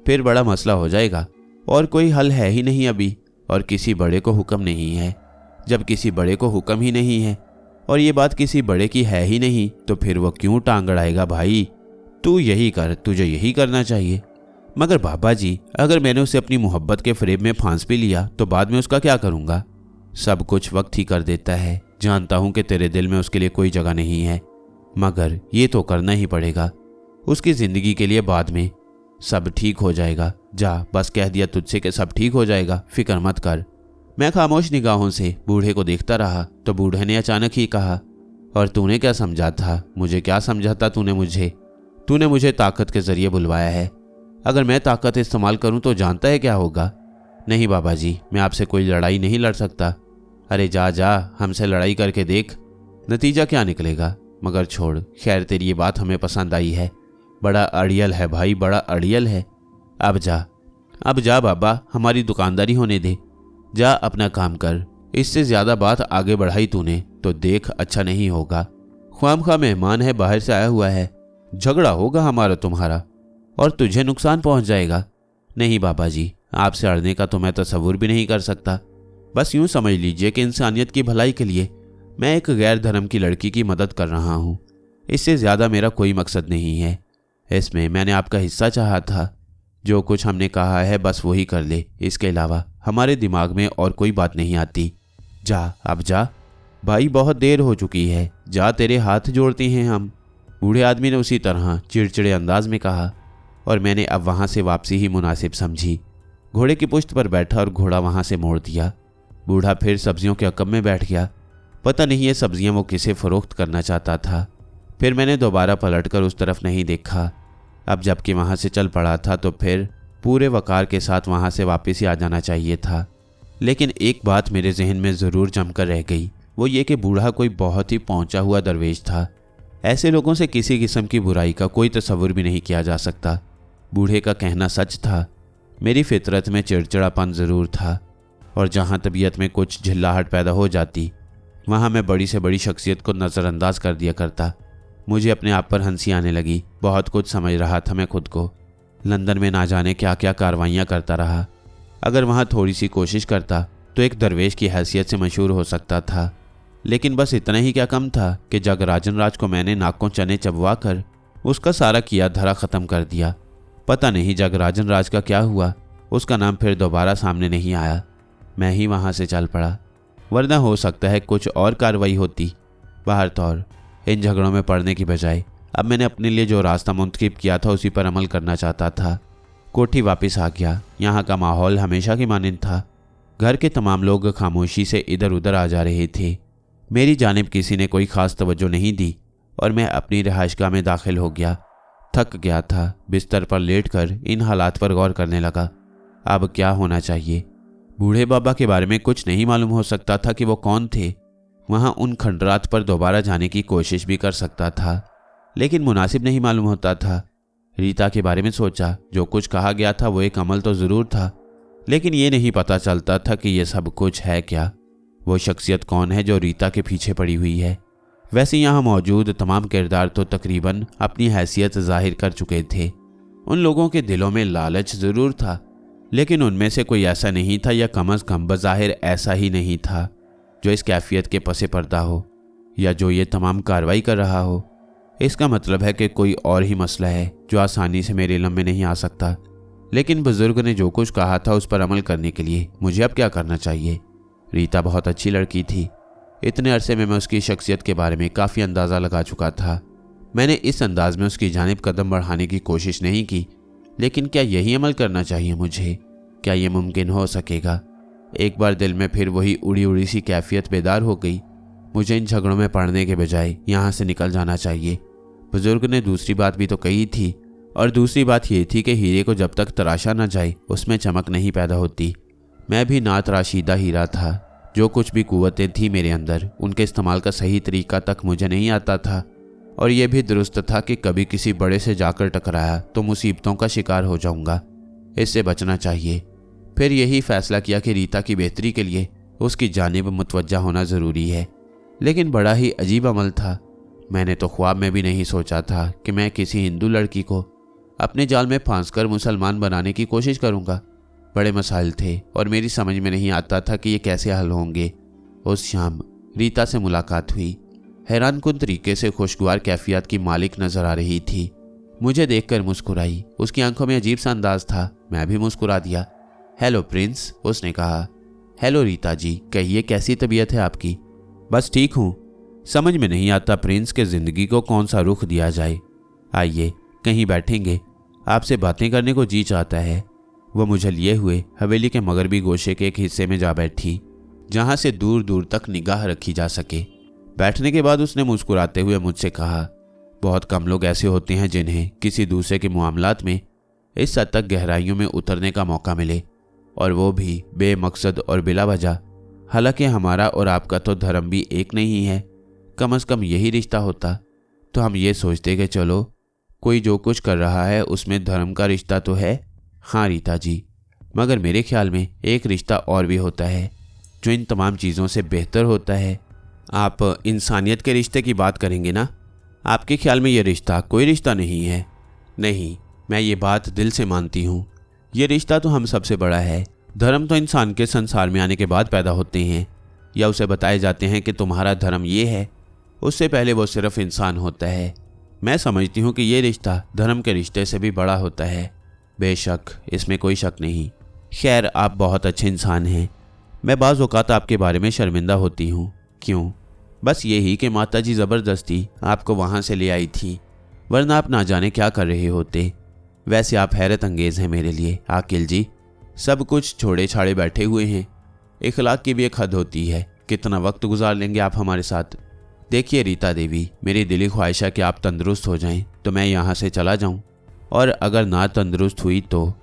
फिर बड़ा मसला हो जाएगा। और कोई हल है ही नहीं अभी, और किसी बड़े को हुक्म नहीं है। जब किसी बड़े को हुक्म ही नहीं है और ये बात किसी बड़े की है ही नहीं, तो फिर वो क्यों टांग अड़ाएगा? भाई तू यही कर, तुझे यही करना चाहिए। मगर बाबा जी, अगर मैंने उसे अपनी मोहब्बत के फ्रेब में फांस भी लिया तो बाद में उसका क्या करूँगा? सब कुछ वक्त ही कर देता है। जानता हूँ कि तेरे दिल में उसके लिए कोई जगह नहीं है, मगर ये तो करना ही पड़ेगा उसकी ज़िंदगी के लिए। बाद में सब ठीक हो जाएगा। जा, बस कह दिया तुझसे कि सब ठीक हो जाएगा, फिक्र मत कर। मैं खामोश निगाहों से बूढ़े को देखता रहा तो बूढ़े ने अचानक ही कहा, और तूने क्या समझा था? मुझे क्या समझा था तूने मुझे ताकत के जरिए बुलवाया है। अगर मैं ताकत इस्तेमाल करूं तो जानता है क्या होगा? नहीं बाबा जी, मैं आपसे कोई लड़ाई नहीं लड़ सकता। अरे जा जा, हमसे लड़ाई करके देख, नतीजा क्या निकलेगा। मगर छोड़, खैर तेरी ये बात हमें पसंद आई है। बड़ा अड़ियल है भाई, बड़ा अड़ियल है। अब जा बाबा, हमारी दुकानदारी होने दे। जा अपना काम कर। इससे ज़्यादा बात आगे बढ़ाई तूने तो देख अच्छा नहीं होगा। ख्वामखा मेहमान है, बाहर से आया हुआ है, झगड़ा होगा हमारा तुम्हारा और तुझे नुकसान पहुंच जाएगा। नहीं बाबा जी, आपसे अड़ने का तो मैं तसव्वुर भी नहीं कर सकता। बस यूं समझ लीजिए कि इंसानियत की भलाई के लिए मैं एक गैर धर्म की लड़की की मदद कर रहा हूँ। इससे ज़्यादा मेरा कोई मकसद नहीं है। इसमें मैंने आपका हिस्सा चाहा था। जो कुछ हमने कहा है बस वही कर ले, इसके अलावा हमारे दिमाग में और कोई बात नहीं आती। जा, अब जा भाई, बहुत देर हो चुकी है। जा, तेरे हाथ जोड़ते हैं हम। बूढ़े आदमी ने उसी तरह चिड़चिड़े अंदाज में कहा और मैंने अब वहाँ से वापसी ही मुनासिब समझी। घोड़े की पुश्त पर बैठा और घोड़ा वहाँ से मोड़ दिया। बूढ़ा फिर सब्जियों के अकब में बैठ गया। पता नहीं ये सब्जियां वो किसे फरोख्त करना चाहता था। फिर मैंने दोबारा पलटकर उस तरफ नहीं देखा। अब जबकि वहाँ से चल पड़ा था तो फिर पूरे वकार के साथ वहाँ से वापस ही आ जाना चाहिए था। लेकिन एक बात मेरे जहन में ज़रूर जमकर रह गई, वो ये कि बूढ़ा कोई बहुत ही पहुंचा हुआ दरवेश था। ऐसे लोगों से किसी किस्म की बुराई का कोई तसव्वुर भी नहीं किया जा सकता। बूढ़े का कहना सच था। मेरी फितरत में चिड़चिड़ापन ज़रूर था और जहाँ तबीयत में कुछ झिल्लाहट पैदा हो जाती वहाँ मैं बड़ी से बड़ी शख्सियत को नज़रअंदाज कर दिया करता। मुझे अपने आप पर हंसी आने लगी। बहुत कुछ समझ रहा था मैं खुद को। लंदन में ना जाने क्या क्या कार्रवाइयाँ करता रहा। अगर वहाँ थोड़ी सी कोशिश करता तो एक दरवेश की हैसियत से मशहूर हो सकता था। लेकिन बस इतना ही क्या कम था कि जगराजन राज को मैंने नाकों चने चबवा कर उसका सारा किया धरा ख़त्म कर दिया। पता नहीं जगराजन राज का क्या हुआ, उसका नाम फिर दोबारा सामने नहीं आया। मैं ही वहाँ से चल पड़ा, वरना हो सकता है कुछ और कार्रवाई होती। बाहर तौर इन झगड़ों में पड़ने की बजाय अब मैंने अपने लिए जो रास्ता मुंतखब किया था उसी पर अमल करना चाहता था। कोठी वापस आ गया। यहाँ का माहौल हमेशा की मानिंद था। घर के तमाम लोग खामोशी से इधर उधर आ जा रहे थे। मेरी जानिब किसी ने कोई ख़ास तवज्जो नहीं दी और मैं अपनी रिहाइशगाह में दाखिल हो गया। थक गया था। बिस्तर पर लेटकर इन हालात पर गौर करने लगा। अब क्या होना चाहिए? बूढ़े बाबा के बारे में कुछ नहीं मालूम हो सकता था कि वो कौन थे। वहाँ उन खंडरात पर दोबारा जाने की कोशिश भी कर सकता था, लेकिन मुनासिब नहीं मालूम होता था। रीता के बारे में सोचा। जो कुछ कहा गया था वो एक अमल तो ज़रूर था, लेकिन ये नहीं पता चलता था कि ये सब कुछ है क्या। वो शख्सियत कौन है जो रीता के पीछे पड़ी हुई है? वैसे यहाँ मौजूद तमाम किरदार तो तकरीबन अपनी हैसियत जाहिर कर चुके थे। उन लोगों के दिलों में लालच ज़रूर था, लेकिन उनमें से कोई ऐसा नहीं था, या कम अज़ कम बज़ाहिर ऐसा ही नहीं था, जो इस कैफियत के पसे पर्दा हो या जो ये तमाम कार्रवाई कर रहा हो। इसका मतलब है कि कोई और ही मसला है जो आसानी से मेरे इल्म में नहीं आ सकता। लेकिन बुजुर्ग ने जो कुछ कहा था उस पर अमल करने के लिए मुझे अब क्या करना चाहिए? रीता बहुत अच्छी लड़की थी। इतने अरसे में मैं उसकी शख्सियत के बारे में काफ़ी अंदाज़ा लगा चुका था। मैंने इस अंदाज में उसकी जानिब कदम बढ़ाने की कोशिश नहीं की, लेकिन क्या यही अमल करना चाहिए मुझे? क्या ये मुमकिन हो सकेगा? एक बार दिल में फिर वही उड़ी उड़ी सी कैफियत बेदार हो गई। मुझे इन झगड़ों में पड़ने के बजाय यहाँ से निकल जाना चाहिए। बुजुर्ग ने दूसरी बात भी तो कही थी और दूसरी बात ये थी कि हीरे को जब तक तराशा न जाए उसमें चमक नहीं पैदा होती। मैं भी ना तराशीदा हीरा था। जो कुछ भी कुव्वतें थी मेरे अंदर, उनके इस्तेमाल का सही तरीका तक मुझे नहीं आता था। और यह भी दुरुस्त था कि कभी किसी बड़े से जाकर टकराया तो मुसीबतों का शिकार हो जाऊंगा। इससे बचना चाहिए। फिर यही फैसला किया कि रीता की बेहतरी के लिए उसकी जानिब मुतवज्जा होना ज़रूरी है। लेकिन बड़ा ही अजीब अमल था। मैंने तो ख्वाब में भी नहीं सोचा था कि मैं किसी हिंदू लड़की को अपने जाल में फांसकर मुसलमान बनाने की कोशिश करूंगा। बड़े मसाइल थे और मेरी समझ में नहीं आता था कि ये कैसे हल होंगे। उस शाम रीता से मुलाकात हुई। हैरानकुन तरीके से खुशगवार कैफियत की मालिक नजर आ रही थी। मुझे देखकर मुस्कुराई। उसकी आंखों में अजीब सा अंदाज था। मैं भी मुस्कुरा दिया। हेलो प्रिंस, उसने कहा। हेलो रीता जी, कहिए कैसी तबीयत है आपकी? बस ठीक हूँ। समझ में नहीं आता प्रिंस के ज़िंदगी को कौन सा रुख दिया जाए। आइए कहीं बैठेंगे, आपसे बातें करने को जी चाहता है। वह मुझे लिए हुए हवेली के मगरबी गोशे के एक हिस्से में जा बैठी, जहाँ से दूर दूर तक निगाह रखी जा सके। बैठने के बाद उसने मुस्कुराते हुए मुझसे कहा, बहुत कम लोग ऐसे होते हैं जिन्हें किसी दूसरे के मामलात में इस हद तक गहराइयों में उतरने का मौका मिले, और वो भी बेमकसद और बिला वजह। हालांकि हमारा और आपका तो धर्म भी एक नहीं है। कम से कम यही रिश्ता होता तो हम ये सोचते कि चलो कोई जो कुछ कर रहा है उसमें धर्म का रिश्ता तो है। हाँ रीता जी, मगर मेरे ख्याल में एक रिश्ता और भी होता है जो इन तमाम चीज़ों से बेहतर होता है। आप इंसानियत के रिश्ते की बात करेंगे ना? आपके ख्याल में ये रिश्ता कोई रिश्ता नहीं है? नहीं, मैं ये बात दिल से मानती हूँ। ये रिश्ता तो हम सबसे बड़ा है। धर्म तो इंसान के संसार में आने के बाद पैदा होते हैं, या उसे बताए जाते हैं कि तुम्हारा धर्म ये है। उससे पहले वो सिर्फ इंसान होता है। मैं समझती हूँ कि ये रिश्ता धर्म के रिश्ते से भी बड़ा होता है। बेशक, इसमें कोई शक नहीं। खैर, आप बहुत अच्छे इंसान हैं। मैं बाज़ औक़ात आपके बारे में शर्मिंदा होती हूँ। क्यों? बस यही कि माताजी ज़बरदस्ती आपको वहाँ से ले आई थी, वरना आप ना जाने क्या कर रहे होते। वैसे आप हैरत अंगेज़ हैं मेरे लिए आकिल जी। सब कुछ छोड़े छाड़े बैठे हुए हैं। इखलाक की भी एक हद होती है। कितना वक्त गुजार लेंगे आप हमारे साथ? देखिए रीता देवी, मेरी दिली ख्वाहिश है कि आप तंदुरुस्त हो जाएं तो मैं यहाँ से चला जाऊँ, और अगर ना तंदुरुस्त हुई तो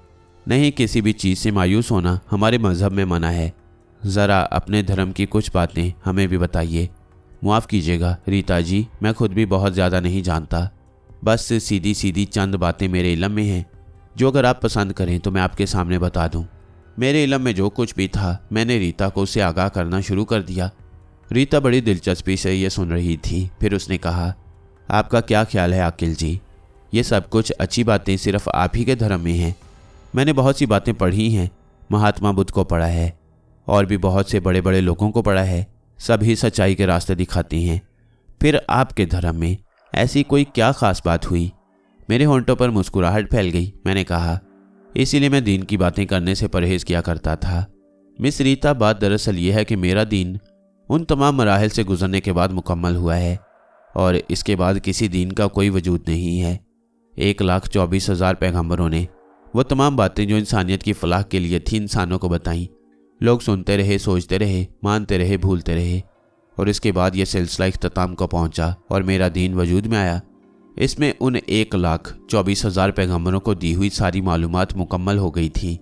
नहीं। किसी भी चीज़ से मायूस होना हमारे मज़हब में मना है। ज़रा अपने धर्म की कुछ बातें हमें भी बताइए। माफ़ कीजिएगा रीता जी, मैं खुद भी बहुत ज़्यादा नहीं जानता। बस सीधी सीधी चंद बातें मेरे इल्म में हैं, जो अगर आप पसंद करें तो मैं आपके सामने बता दूं। मेरे इल्म में जो कुछ भी था मैंने रीता को उससे आगाह करना शुरू कर दिया। रीता बड़ी दिलचस्पी से ये सुन रही थी। फिर उसने कहा, आपका क्या ख्याल है आकिल जी? ये सब कुछ अच्छी बातें सिर्फ आप ही के धर्म में हैं। मैंने बहुत सी बातें पढ़ी हैं। महात्मा बुद्ध को पढ़ा है और भी बहुत से बड़े बड़े लोगों को पढ़ा है। सभी सच्चाई के रास्ते दिखाते हैं। फिर आपके धर्म में ऐसी कोई क्या ख़ास बात हुई? मेरे होंठों पर मुस्कुराहट फैल गई। मैंने कहा, इसीलिए मैं दीन की बातें करने से परहेज़ किया करता था। मिस रीता, बात दरअसल ये है कि मेरा दीन उन तमाम मराहिल से गुजरने के बाद मुकम्मल हुआ है, और इसके बाद किसी दीन का कोई वजूद नहीं है। 1,24,000 पैगंबरों ने वो तमाम बातें जो इंसानियत की फलाह के लिए थी इंसानों को बताईं। लोग सुनते रहे, सोचते रहे, मानते रहे, भूलते रहे, और इसके बाद ये सिलसिला इख्तिताम को पहुंचा और मेरा दीन वजूद में आया। इसमें उन 1,24,000 पैगंबरों को दी हुई सारी मालूमात मुकम्मल हो गई थी,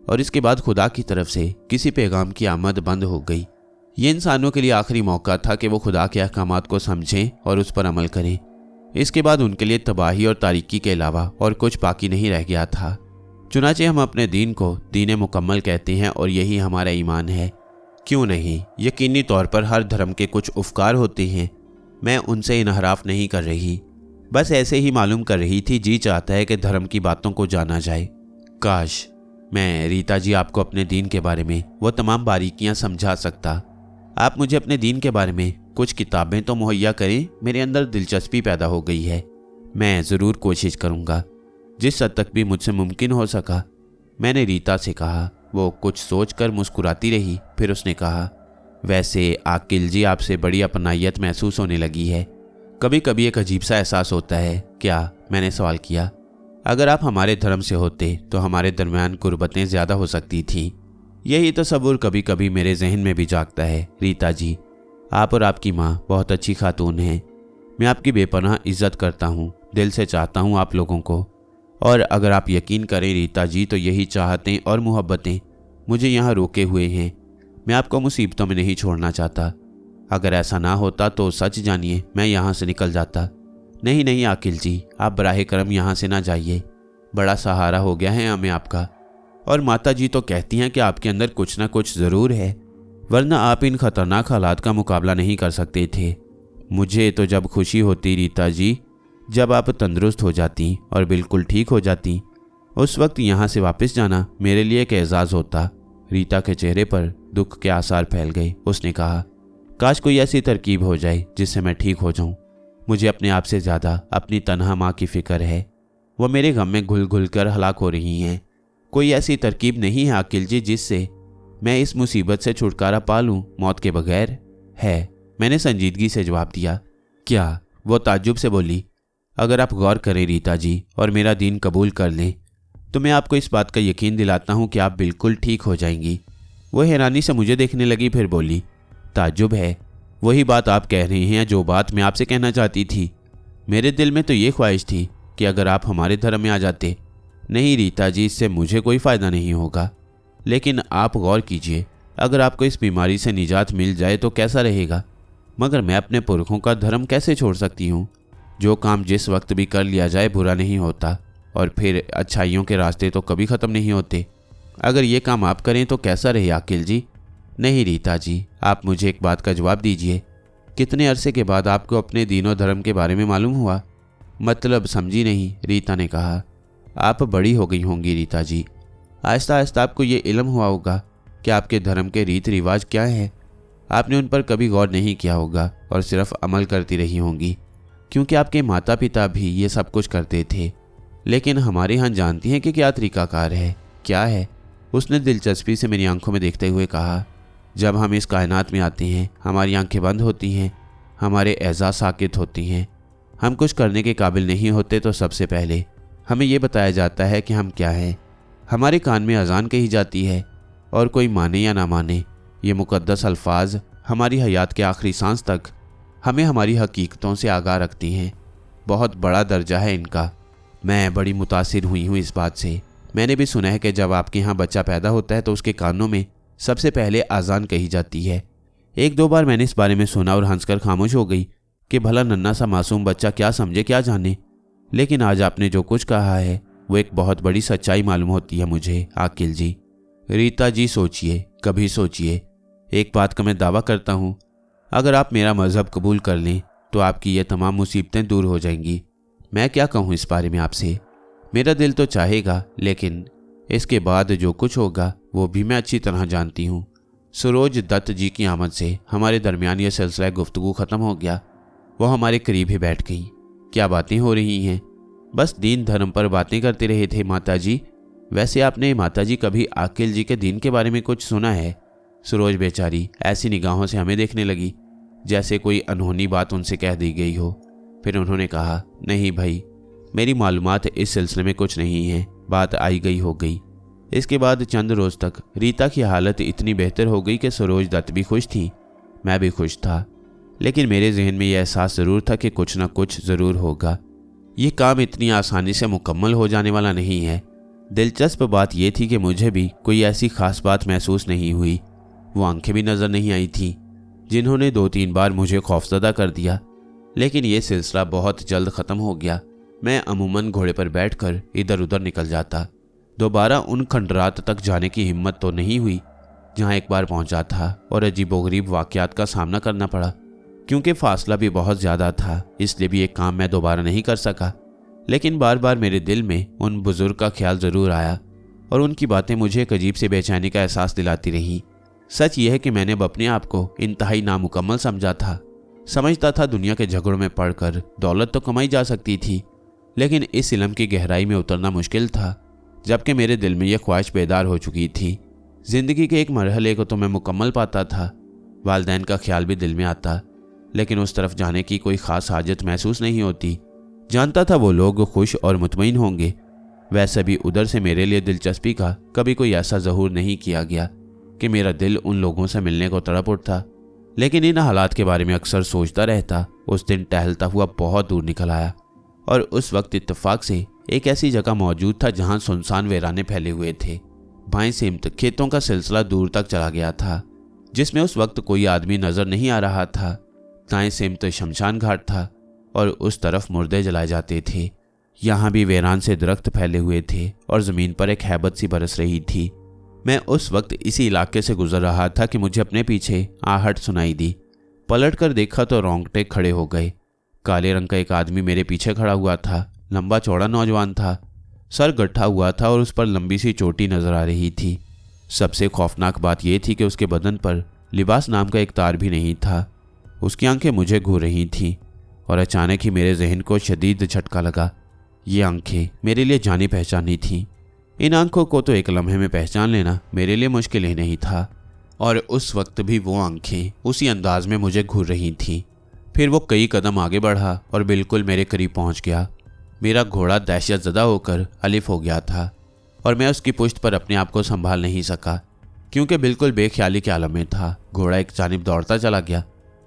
और इसके बाद खुदा की तरफ से किसी पैगाम की आमद बंद हो गई। ये इंसानों के लिए आखिरी मौका था कि वो खुदा के अहकामात को समझें और उस पर अमल करें। इसके बाद उनके लिए तबाही और तारीकी के अलावा और कुछ बाकी नहीं रह गया था। चुनाचे हम अपने दीन को दीन मुकम्मल कहते हैं, और यही हमारा ईमान है। क्यों नहीं? यकीनी तौर पर हर धर्म के कुछ अफकार होते हैं। मैं उनसे इनहराफ नहीं कर रही, बस ऐसे ही मालूम कर रही थी। जी चाहता है कि धर्म की बातों को जाना जाए। काश मैं रीता जी आपको अपने दीन के बारे में वो तमाम बारीकियां समझा सकता। आप मुझे अपने दीन के बारे में कुछ किताबें तो मुहैया करें। मेरे अंदर दिलचस्पी पैदा हो गई है। मैं ज़रूर कोशिश करूँगा, जिस हद तक भी मुझसे मुमकिन हो सका, मैंने रीता से कहा। वो कुछ सोचकर मुस्कुराती रही। फिर उसने कहा, वैसे आकिल जी, आपसे बड़ी अपनायत महसूस होने लगी है। कभी कभी एक अजीब सा एहसास होता है। क्या? मैंने सवाल किया। अगर आप हमारे धर्म से होते तो हमारे दरमियान कुर्बतें ज़्यादा हो सकती थीं। यही तसव्वुर कभी कभी मेरे जहन में भी जागता है। रीता जी, आप और आपकी माँ बहुत अच्छी खातून हैं। मैं आपकी बेपनाह इज्जत करता हूँ। दिल से चाहता हूँ आप लोगों को और अगर आप यकीन करें रीता जी, तो यही चाहतें और मोहब्बतें मुझे यहाँ रोके हुए हैं। मैं आपको मुसीबतों में नहीं छोड़ना चाहता। अगर ऐसा ना होता तो सच जानिए मैं यहाँ से निकल जाता। नहीं नहीं आकिल जी, आप बराहे करम यहाँ से ना जाइए। बड़ा सहारा हो गया है हमें आपका। और माता जी तो कहती हैं कि आपके अंदर कुछ ना कुछ ज़रूर है, वरना आप इन खतरनाक हालात का मुकाबला नहीं कर सकते थे। मुझे तो जब खुशी होती रीता जी, जब आप तंदुरुस्त हो जाती और बिल्कुल ठीक हो जाती, उस वक्त यहाँ से वापस जाना मेरे लिए एक एजाज़ होता। रीता के चेहरे पर दुख के आसार फैल गए। उसने कहा, काश कोई ऐसी तरकीब हो जाए जिससे मैं ठीक हो जाऊं। मुझे अपने आप से ज़्यादा अपनी तन्हा माँ की फिक्र है। वो मेरे गम में घुल घुल कर हलाक हो रही हैं। कोई ऐसी तरकीब नहीं है आकिल जी जिससे मैं इस मुसीबत से छुटकारा पा लूं मौत के बगैर? है, मैंने संजीदगी से जवाब दिया। क्या? वो ताज्जुब से बोली। अगर आप गौर करें रीता जी और मेरा दीन कबूल कर लें तो मैं आपको इस बात का यकीन दिलाता हूँ कि आप बिल्कुल ठीक हो जाएंगी। वो हैरानी से मुझे देखने लगी, फिर बोली, ताज्जुब है? वही बात आप कह रही हैं जो बात मैं आपसे कहना चाहती थी। मेरे दिल में तो ये ख्वाहिश थी कि अगर आप हमारे धर्म में आ जाते। नहीं रीता जी, इससे मुझे कोई फ़ायदा नहीं होगा, लेकिन आप गौर कीजिए, अगर आपको इस बीमारी से निजात मिल जाए तो कैसा रहेगा? मगर मैं अपने पुरखों का धर्म कैसे छोड़ सकती हूँ? जो काम जिस वक्त भी कर लिया जाए बुरा नहीं होता, और फिर अच्छाइयों के रास्ते तो कभी ख़त्म नहीं होते। अगर ये काम आप करें तो कैसा रहे आकिल जी? नहीं रीता जी, आप मुझे एक बात का जवाब दीजिए। कितने अरसे के बाद आपको अपने दीनों धर्म के बारे में मालूम हुआ? मतलब समझी नहीं, रीता ने कहा। आप बड़ी हो गई होंगी रीता जी। आहिस्ता आहिस्ता आपको ये इल्म हुआ होगा कि आपके धर्म के रीत रिवाज क्या है। आपने उन पर कभी गौर नहीं किया होगा और सिर्फ अमल करती रही होंगी, क्योंकि आपके माता पिता भी ये सब कुछ करते थे। लेकिन हमारे यहाँ जानती हैं कि क्या तरीकाकार है, क्या है? उसने दिलचस्पी से मेरी आंखों में देखते हुए कहा, जब हम इस कायनात में आते हैं हमारी आंखें बंद होती हैं, हमारे एहसास साकित होती हैं, हम कुछ करने के काबिल नहीं होते तो सबसे पहले हमें यह बताया जाता है कि हम क्या हैं। हमारे कान में अजान कही जाती है, और कोई माने या ना माने ये मुकद्दस अल्फाज हमारी हयात के आखिरी सांस तक हमें हमारी हकीकतों से आगाह रखती हैं। बहुत बड़ा दर्जा है इनका। मैं बड़ी मुतासिर हुई हूँ इस बात से। मैंने भी सुना है कि जब आपके यहाँ बच्चा पैदा होता है तो उसके कानों में सबसे पहले अजान कही जाती है। एक दो बार मैंने इस बारे में सुना और हंसकर खामोश हो गई कि भला नन्हा सा मासूम बच्चा क्या समझे क्या जाने। लेकिन आज आपने जो कुछ कहा है वो एक बहुत बड़ी सच्चाई मालूम होती है मुझे आकिल जी। रीता जी सोचिए, कभी सोचिए। एक बात का मैं दावा करता हूँ, अगर आप मेरा मज़हब कबूल कर लें तो आपकी ये तमाम मुसीबतें दूर हो जाएंगी। मैं क्या कहूँ इस बारे में आपसे? मेरा दिल तो चाहेगा, लेकिन इसके बाद जो कुछ होगा वो भी मैं अच्छी तरह जानती हूँ। सरोज दत्त जी की आमद से हमारे दरमियान ये सिलसिला गुफ्तगू ख़त्म हो गया। वो हमारे करीब ही बैठ गई। क्या बातें हो रही हैं? बस दीन धर्म पर बातें करते रहे थे माता जी। वैसे आपने माता जी कभी आकिल जी के दीन के बारे में कुछ सुना है? सरोज बेचारी ऐसी निगाहों से हमें देखने लगी जैसे कोई अनहोनी बात उनसे कह दी गई हो। फिर उन्होंने कहा, नहीं भाई, मेरी मालूमात इस सिलसिले में कुछ नहीं है, बात आई गई हो गई। इसके बाद चंद रोज़ तक रीता की हालत इतनी बेहतर हो गई कि सरोज दत्त भी खुश थी, मैं भी खुश था। लेकिन मेरे जहन में यह एहसास ज़रूर था कि कुछ ना कुछ ज़रूर होगा। ये काम इतनी आसानी से मुकम्मल हो जाने वाला नहीं है। दिलचस्प बात यह थी कि मुझे भी कोई ऐसी ख़ास बात महसूस नहीं हुई। वो आंखें भी नज़र नहीं आई थी जिन्होंने 2-3 बार मुझे खौफजदा कर दिया। लेकिन ये सिलसिला बहुत जल्द ख़त्म हो गया। मैं अमूमन घोड़े पर बैठकर इधर उधर निकल जाता। दोबारा उन खंडरात तक जाने की हिम्मत तो नहीं हुई जहाँ एक बार पहुँचा था, और अजीबोगरीब वाक़यात का सामना करना पड़ा। क्योंकि फ़ासला भी बहुत ज़्यादा था, इसलिए भी एक काम मैं दोबारा नहीं कर सका। लेकिन बार बार मेरे दिल में उन बुज़ुर्ग का ख्याल ज़रूर आया, और उनकी बातें मुझे एक अजीब सी बेचैनी का एहसास दिलाती रहीं। सच यह है कि मैंने अब अपने आप को इंतहाई नामुकम्मल समझा था। समझता था दुनिया के झगड़ों में पड़कर दौलत तो कमाई जा सकती थी, लेकिन इस इल्म की गहराई में उतरना मुश्किल था। जबकि मेरे दिल में यह ख्वाहिश बेदार हो चुकी थी। ज़िंदगी के एक मरहले को तो मैं मुकम्मल पाता था। वालिदैन का ख्याल भी दिल में आता, लेकिन उस तरफ जाने की कोई ख़ास हाजत महसूस नहीं होती। जानता था वो लोग खुश और मुतमईन होंगे। वैसे भी उधर से मेरे लिए दिलचस्पी का कभी कोई ऐसा ज़हूर नहीं किया गया कि मेरा दिल उन लोगों से मिलने को तड़प उठता। लेकिन इन हालात के बारे में अक्सर सोचता रहता। उस दिन टहलता हुआ बहुत दूर निकल आया, और उस वक्त इत्तेफाक से एक ऐसी जगह मौजूद था जहां सुनसान वीराने फैले हुए थे। बाएं सिमत खेतों का सिलसिला दूर तक चला गया था, जिसमें उस वक्त कोई आदमी नजर नहीं आ रहा था। दाएं सिमत शमशान घाट था और उस तरफ मुर्दे जलाए जाते थे। यहाँ भी वीरान से दरख्त फैले हुए थे और जमीन पर एक हैबत सी बरस रही थी। मैं उस वक्त इसी इलाके से गुजर रहा था कि मुझे अपने पीछे आहट सुनाई दी। पलट कर देखा तो रोंगटे खड़े हो गए। काले रंग का एक आदमी मेरे पीछे खड़ा हुआ था। लंबा चौड़ा नौजवान था, सर गड्ढा हुआ था और उस पर लंबी सी चोटी नजर आ रही थी। सबसे खौफनाक बात यह थी कि उसके बदन पर लिबास नाम का एक तार भी नहीं था। उसकी आंखें मुझे घूर रही थीं और अचानक ही मेरे जहन को शदीद झटका लगा। ये आंखें मेरे लिए जानी पहचानी थीं। इन आंखों को तो एक लम्हे में पहचान लेना मेरे लिए मुश्किल ही नहीं था, और उस वक्त भी वो आंखें उसी अंदाज में मुझे घूर रही थीं। फिर वो कई कदम आगे बढ़ा और बिल्कुल मेरे करीब पहुंच गया। मेरा घोड़ा दहशतज़दा होकर अलिफ हो गया था और मैं उसकी पुश्त पर अपने आप को संभाल नहीं सका, क्योंकि बिल्कुल बेख्याली के आलम में था। घोड़ा एक जानिब दौड़ता चला गया।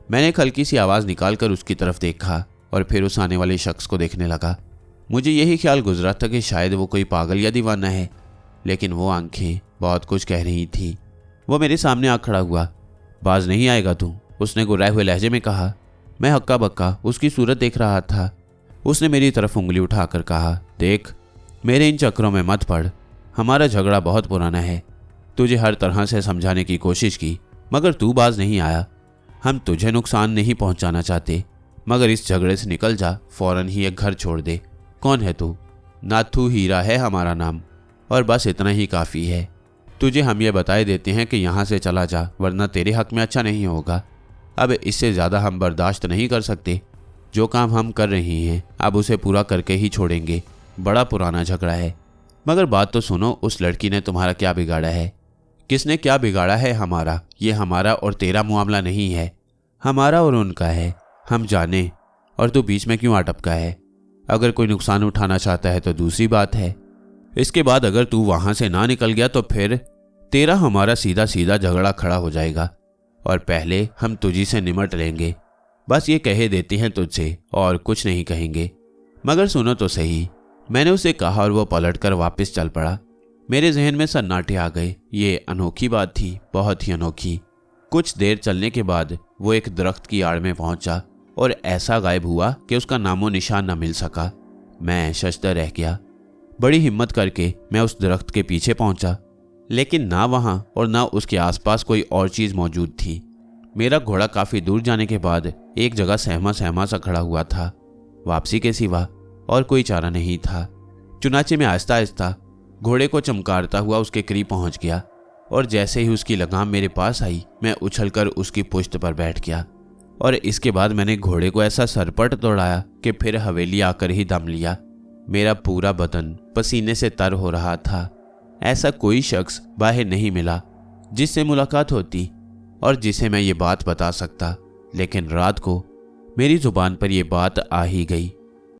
मैंने एक हल्की सी आवाज़ निकाल कर उसकी तरफ देखा और फिर उस आने वाले शख्स को देखने लगा। मुझे यही ख्याल गुजरा था कि शायद वो कोई पागल या दीवाना है, लेकिन वो आंखें बहुत कुछ कह रही थीं। वो मेरे सामने आ खड़ा हुआ। बाज नहीं आएगा तू? उसने गुर्राए हुए लहजे में कहा। मैं हक्का बक्का उसकी सूरत देख रहा था। उसने मेरी तरफ उंगली उठाकर कहा, देख, मेरे इन चक्करों में मत पड़। हमारा झगड़ा बहुत पुराना है। तुझे हर तरह से समझाने की कोशिश की, मगर तू बाज नहीं आया। हम तुझे नुकसान नहीं पहुंचाना चाहते, मगर इस झगड़े से निकल जा, फौरन ही एक घर छोड़ दे। कौन है तू? नाथू हीरा है हमारा नाम, और बस इतना ही काफ़ी है। तुझे हम ये बताए देते हैं कि यहाँ से चला जा, वरना तेरे हक में अच्छा नहीं होगा। अब इससे ज़्यादा हम बर्दाश्त नहीं कर सकते। जो काम हम कर रहे हैं अब उसे पूरा करके ही छोड़ेंगे। बड़ा पुराना झगड़ा है। मगर बात तो सुनो, उस लड़की ने तुम्हारा क्या बिगाड़ा है? किसने क्या बिगाड़ा है हमारा? ये हमारा और तेरा मामला नहीं है, हमारा और उनका है। हम जाने, और तू बीच में क्यों अटपका है? अगर कोई नुकसान उठाना चाहता है तो दूसरी बात है। इसके बाद अगर तू वहां से ना निकल गया तो फिर तेरा हमारा सीधा सीधा झगड़ा खड़ा हो जाएगा, और पहले हम तुझी से निमट लेंगे। बस ये कहे देते हैं तुझसे, और कुछ नहीं कहेंगे। मगर सुनो तो सही, मैंने उसे कहा और वो पलटकर वापस चल पड़ा। मेरे जहन में सन्नाटे आ गए। ये अनोखी बात थी, बहुत ही अनोखी। कुछ देर चलने के बाद वो एक दरख्त की आड़ में पहुंचा और ऐसा गायब हुआ कि उसका नामो निशान न मिल सका। मैं शशदर रह गया। बड़ी हिम्मत करके मैं उस दरख्त के पीछे पहुंचा, लेकिन ना वहां और ना उसके आसपास कोई और चीज़ मौजूद थी। मेरा घोड़ा काफ़ी दूर जाने के बाद एक जगह सहमा सहमा सा खड़ा हुआ था। वापसी के सिवा और कोई चारा नहीं था। चुनाचे में आहिस्ता आहिस्ता घोड़े को चमकारता हुआ उसके करीब पहुंच गया, और जैसे ही उसकी लगाम मेरे पास आई, मैं उछलकर उसकी पुश्त पर बैठ गया। और इसके बाद मैंने घोड़े को ऐसा सरपट दौड़ाया कि फिर हवेली आकर ही दम लिया। मेरा पूरा बदन पसीने से तर हो रहा था। ऐसा कोई शख्स बाहर नहीं मिला जिससे मुलाकात होती और जिसे मैं ये बात बता सकता, लेकिन रात को मेरी जुबान पर यह बात आ ही गई।